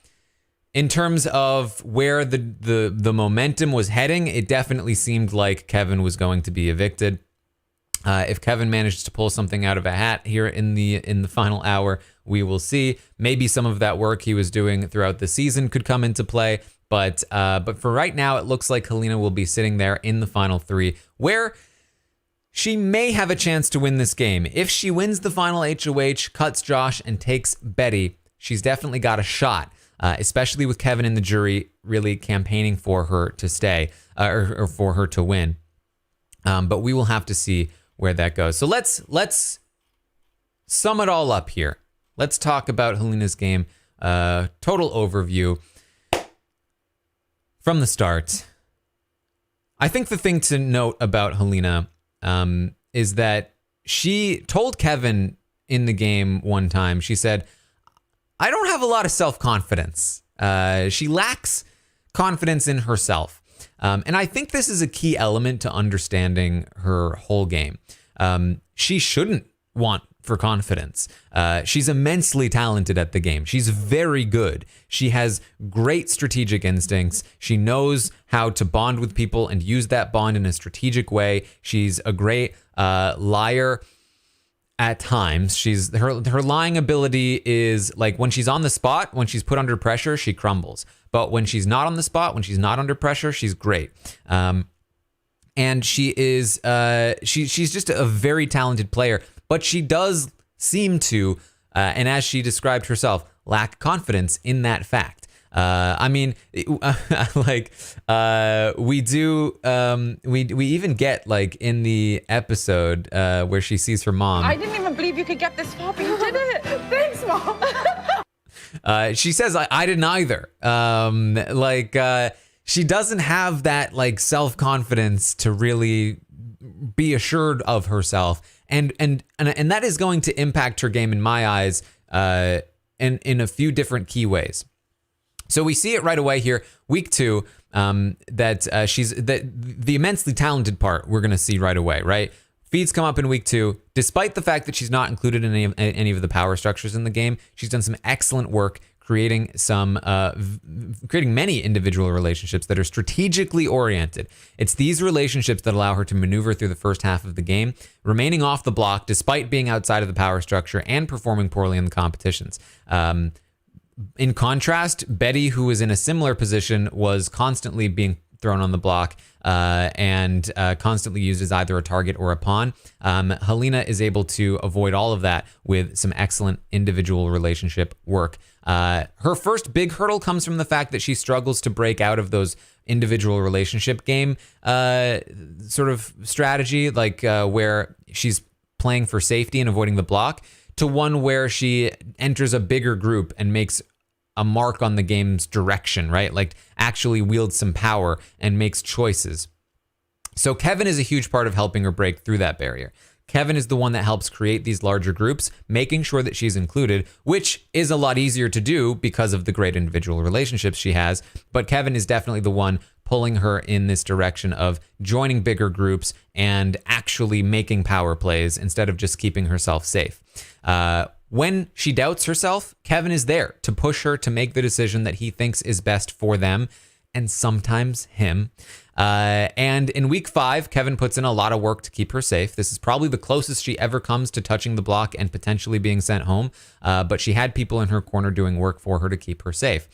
in terms of where the momentum was heading, it definitely seemed like Kevin was going to be evicted. If Kevin managed to pull something out of a hat here in the final hour, we will see. Maybe some of that work he was doing throughout the season could come into play. But for right now, it looks like Helena will be sitting there in the Final Three, where she may have a chance to win this game. If she wins the final HOH, cuts Josh, and takes Betty, she's definitely got a shot. Especially with Kevin in the jury really campaigning for her to stay or for her to win. But we will have to see where that goes. So let's sum it all up here. Let's talk about Helena's game. Total overview from the start. I think the thing to note about Helena is that she told Kevin in the game one time, she said, I don't have a lot of self-confidence. She lacks confidence in herself. And I think this is a key element to understanding her whole game. She shouldn't want for confidence. She's immensely talented at the game. She's very good. She has great strategic instincts. She knows how to bond with people and use that bond in a strategic way. She's a great liar. At times, her lying ability is like when she's on the spot, when she's put under pressure, she crumbles. But when she's not on the spot, when she's not under pressure, she's great. And she is she's just a very talented player. But she does seem to, and as she described herself, lack confidence in that fact. I mean, we do, we even get like in the episode where she sees her mom. I didn't even believe you could get this far, but you did it. Thanks, Mom. She says, I didn't either. She doesn't have that like self-confidence to really be assured of herself. And that is going to impact her game in my eyes, in a few different key ways. So we see it right away here, week 2, that she's the immensely talented part we're going to see right away, right? Feeds come up in week 2. Despite the fact that she's not included in any of the power structures in the game, she's done some excellent work creating many individual relationships that are strategically oriented. It's these relationships that allow her to maneuver through the first half of the game, remaining off the block despite being outside of the power structure and performing poorly in the competitions. In contrast, Betty, who was in a similar position, was constantly being thrown on the block and constantly used as either a target or a pawn. Helena is able to avoid all of that with some excellent individual relationship work. Her first big hurdle comes from the fact that she struggles to break out of those individual relationship game sort of strategy, like where she's playing for safety and avoiding the block, to one where she enters a bigger group and makes a mark on the game's direction, right? Like actually wields some power and makes choices. So Kevin is a huge part of helping her break through that barrier. Kevin is the one that helps create these larger groups, making sure that she's included, which is a lot easier to do because of the great individual relationships she has. But Kevin is definitely the one pulling her in this direction of joining bigger groups and actually making power plays instead of just keeping herself safe. When she doubts herself, Kevin is there to push her to make the decision that he thinks is best for them, and sometimes him. And in week 5, Kevin puts in a lot of work to keep her safe. This is probably the closest she ever comes to touching the block and potentially being sent home. But she had people in her corner doing work for her to keep her safe.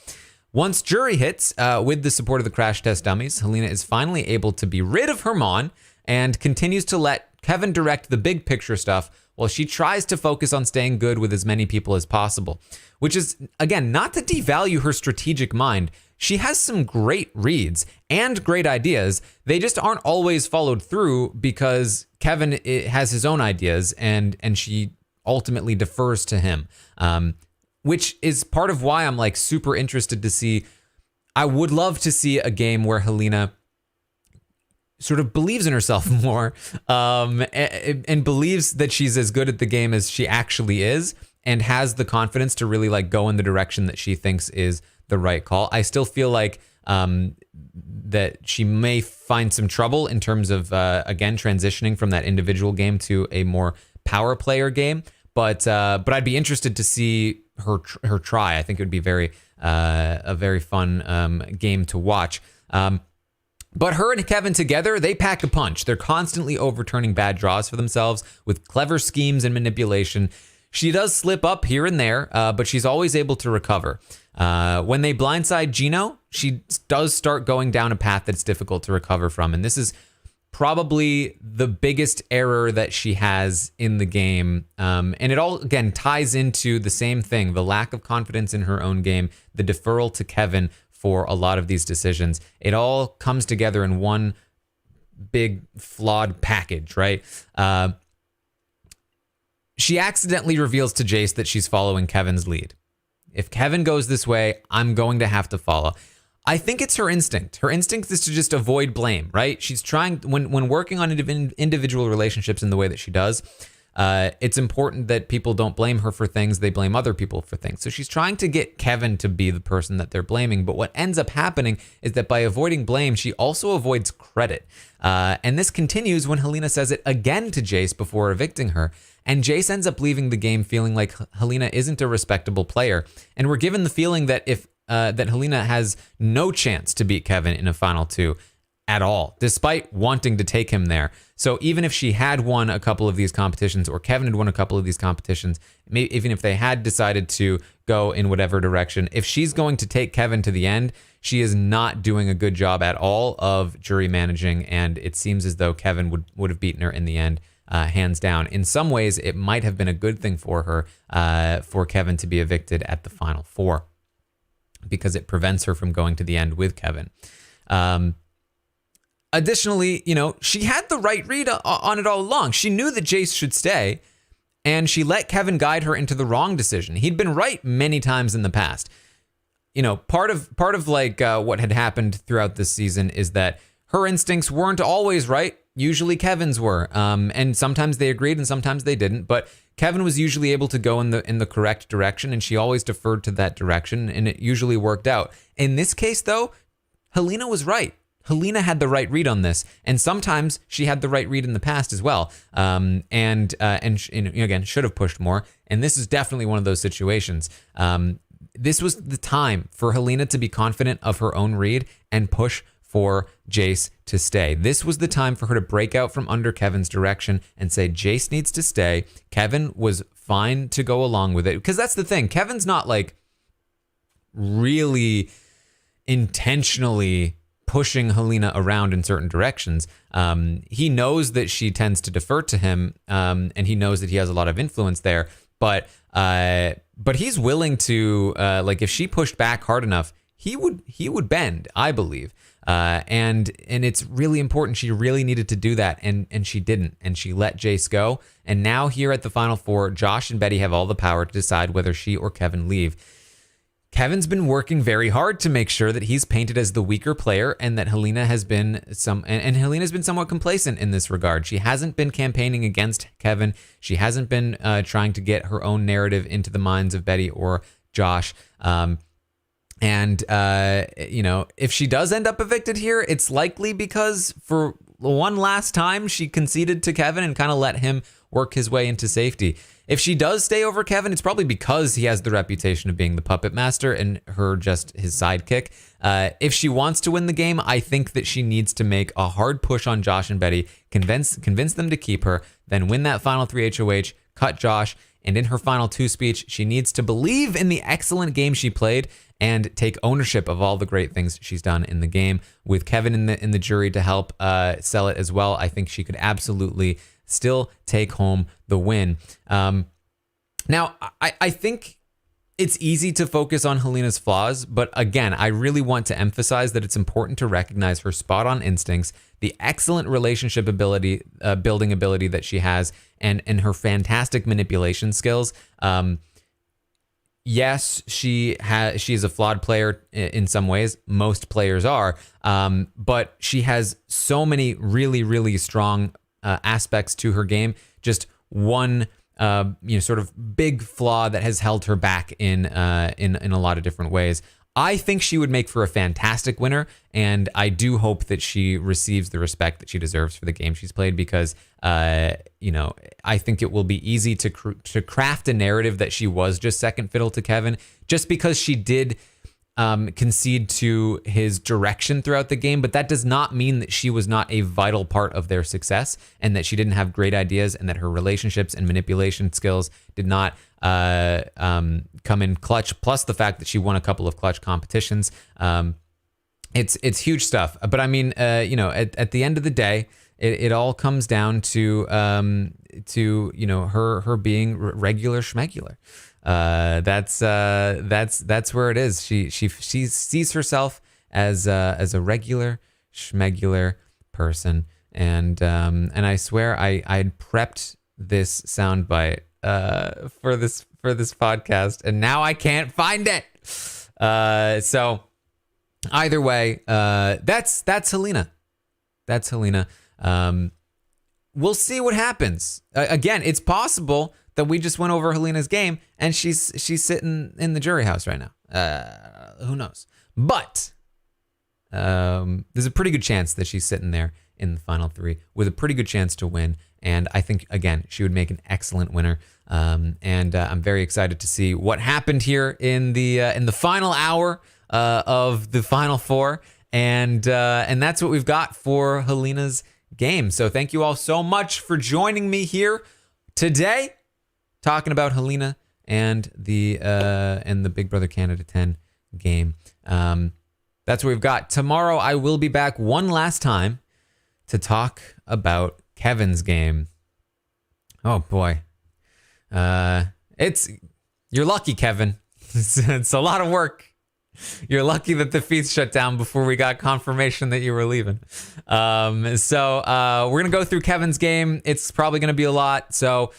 Once jury hits, with the support of the crash test dummies, Helena is finally able to be rid of Herman and continues to let Kevin direct the big picture stuff while she tries to focus on staying good with as many people as possible, which is, again, not to devalue her strategic mind. She has some great reads and great ideas. They just aren't always followed through because Kevin has his own ideas and she ultimately defers to him, which is part of why I'm like super interested to see. I would love to see a game where Helena sort of believes in herself more and believes that she's as good at the game as she actually is and has the confidence to really like go in the direction that she thinks is the right call. I still feel like that she may find some trouble in terms of, again, transitioning from that individual game to a more power player game. But I'd be interested to see her try. I think it would be a very fun game to watch. But her and Kevin together, they pack a punch. They're constantly overturning bad draws for themselves with clever schemes and manipulation. She does slip up here and there, but she's always able to recover. When they blindside Gino, she does start going down a path that's difficult to recover from. And this is probably the biggest error that she has in the game. And it all, again, ties into the same thing, the lack of confidence in her own game, the deferral to Kevin for a lot of these decisions. It all comes together in one big flawed package, right? She accidentally reveals to Jace that she's following Kevin's lead. If Kevin goes this way, I'm going to have to follow. I think it's her instinct. Her instinct is to just avoid blame, right? She's trying, when working on individual relationships in the way that she does, it's important that people don't blame her for things. They blame other people for things. So she's trying to get Kevin to be the person that they're blaming. But what ends up happening is that by avoiding blame, she also avoids credit. And this continues when Helena says it again to Jace before evicting her. And Jace ends up leaving the game feeling like Helena isn't a respectable player. And we're given the feeling that that Helena has no chance to beat Kevin in a final 2 at all, despite wanting to take him there. So even if she had won a couple of these competitions, or Kevin had won a couple of these competitions, even if they had decided to go in whatever direction, if she's going to take Kevin to the end, she is not doing a good job at all of jury managing, and it seems as though Kevin would have beaten her in the end, hands down. In some ways, it might have been a good thing for her, for Kevin to be evicted at the final 4, because it prevents her from going to the end with Kevin. Additionally, she had the right read on it all along. She knew that Jace should stay, and she let Kevin guide her into the wrong decision. He'd been right many times in the past. Part of like what had happened throughout this season is that her instincts weren't always right. Usually Kevin's were, and sometimes they agreed and sometimes they didn't. But Kevin was usually able to go in the correct direction, and she always deferred to that direction, and it usually worked out. In this case, though, Helena was right. Helena had the right read on this, and sometimes she had the right read in the past as well. And again, should have pushed more. And this is definitely one of those situations. This was the time for Helena to be confident of her own read and push for Jace to stay. This was the time for her to break out from under Kevin's direction and say, Jace needs to stay. Kevin was fine to go along with it. Because that's the thing. Kevin's not like really intentionally pushing Helena around in certain directions. He knows that she tends to defer to him, and he knows that he has a lot of influence there. But he's willing to, like, if she pushed back hard enough, he would bend, I believe. And it's really important. She really needed to do that, and she didn't, and she let Jace go. And now here at the Final Four, Josh and Betty have all the power to decide whether she or Kevin leave. Kevin's been working very hard to make sure that he's painted as the weaker player, and that Helena has been and Helena's been somewhat complacent in this regard. She hasn't been campaigning against Kevin. She hasn't been trying to get her own narrative into the minds of Betty or Josh. If she does end up evicted here, it's likely because for one last time she conceded to Kevin and kind of let him work his way into safety. If she does stay over Kevin, it's probably because he has the reputation of being the puppet master and her just his sidekick. If she wants to win the game, I think that she needs to make a hard push on Josh and Betty, convince them to keep her, then win that final 3 HOH, cut Josh, and in her final 2 speech, she needs to believe in the excellent game she played and take ownership of all the great things she's done in the game. With Kevin in the jury to help sell it as well, I think she could absolutely still take home the win. Now, I think it's easy to focus on Helena's flaws, but again, I really want to emphasize that it's important to recognize her spot-on instincts, the excellent relationship ability, building ability that she has, and her fantastic manipulation skills. Yes, she is a flawed player in some ways. Most players are, but she has so many really, really strong aspects to her game. Just one, sort of big flaw that has held her back in a lot of different ways. I think she would make for a fantastic winner, and I do hope that she receives the respect that she deserves for the game she's played, because I think it will be easy to craft a narrative that she was just second fiddle to Kevin, just because she did concede to his direction throughout the game, but that does not mean that she was not a vital part of their success, and that she didn't have great ideas, and that her relationships and manipulation skills did not come in clutch, plus the fact that she won a couple of clutch competitions. It's huge stuff. But I mean, at the end of the day, it all comes down to her being regular schmegular. That's where it is. She sees herself as a regular schmegular person, and I swear I'd prepped this soundbite for this podcast, and now I can't find it. So either way, that's Helena. That's Helena. We'll see what happens. Again, it's possible that we just went over Helena's game and she's sitting in the jury house right now. Who knows? But there's a pretty good chance that she's sitting there in the final 3 with a pretty good chance to win. And I think, again, she would make an excellent winner. And I'm very excited to see what happened here in the final hour of the Final Four. And that's what we've got for Helena's game. So thank you all so much for joining me here today, talking about Helena and the Big Brother Canada 10 game. That's what we've got. Tomorrow I will be back one last time to talk about Kevin's game. Oh boy. You're lucky, Kevin. It's a lot of work. You're lucky that the feeds shut down before we got confirmation that you were leaving. So we're going to go through Kevin's game. It's probably going to be a lot, so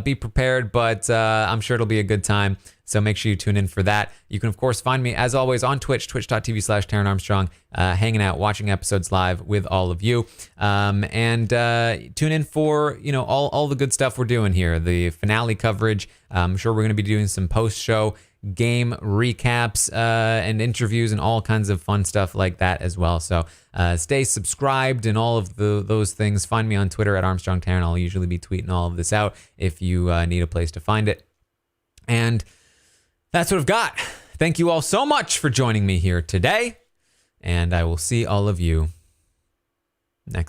be prepared, but I'm sure it'll be a good time. So make sure you tune in for that. You can, of course, find me, as always, on Twitch, twitch.tv/Taran Armstrong, hanging out, watching episodes live with all of you. And tune in for, all the good stuff we're doing here. The finale coverage. I'm sure we're going to be doing some post-show game recaps and interviews and all kinds of fun stuff like that as well. So stay subscribed and all of those things. Find me on Twitter at Armstrong Taran. I'll usually be tweeting all of this out if you need a place to find it. And that's what I've got. Thank you all so much for joining me here today, and I will see all of you next time.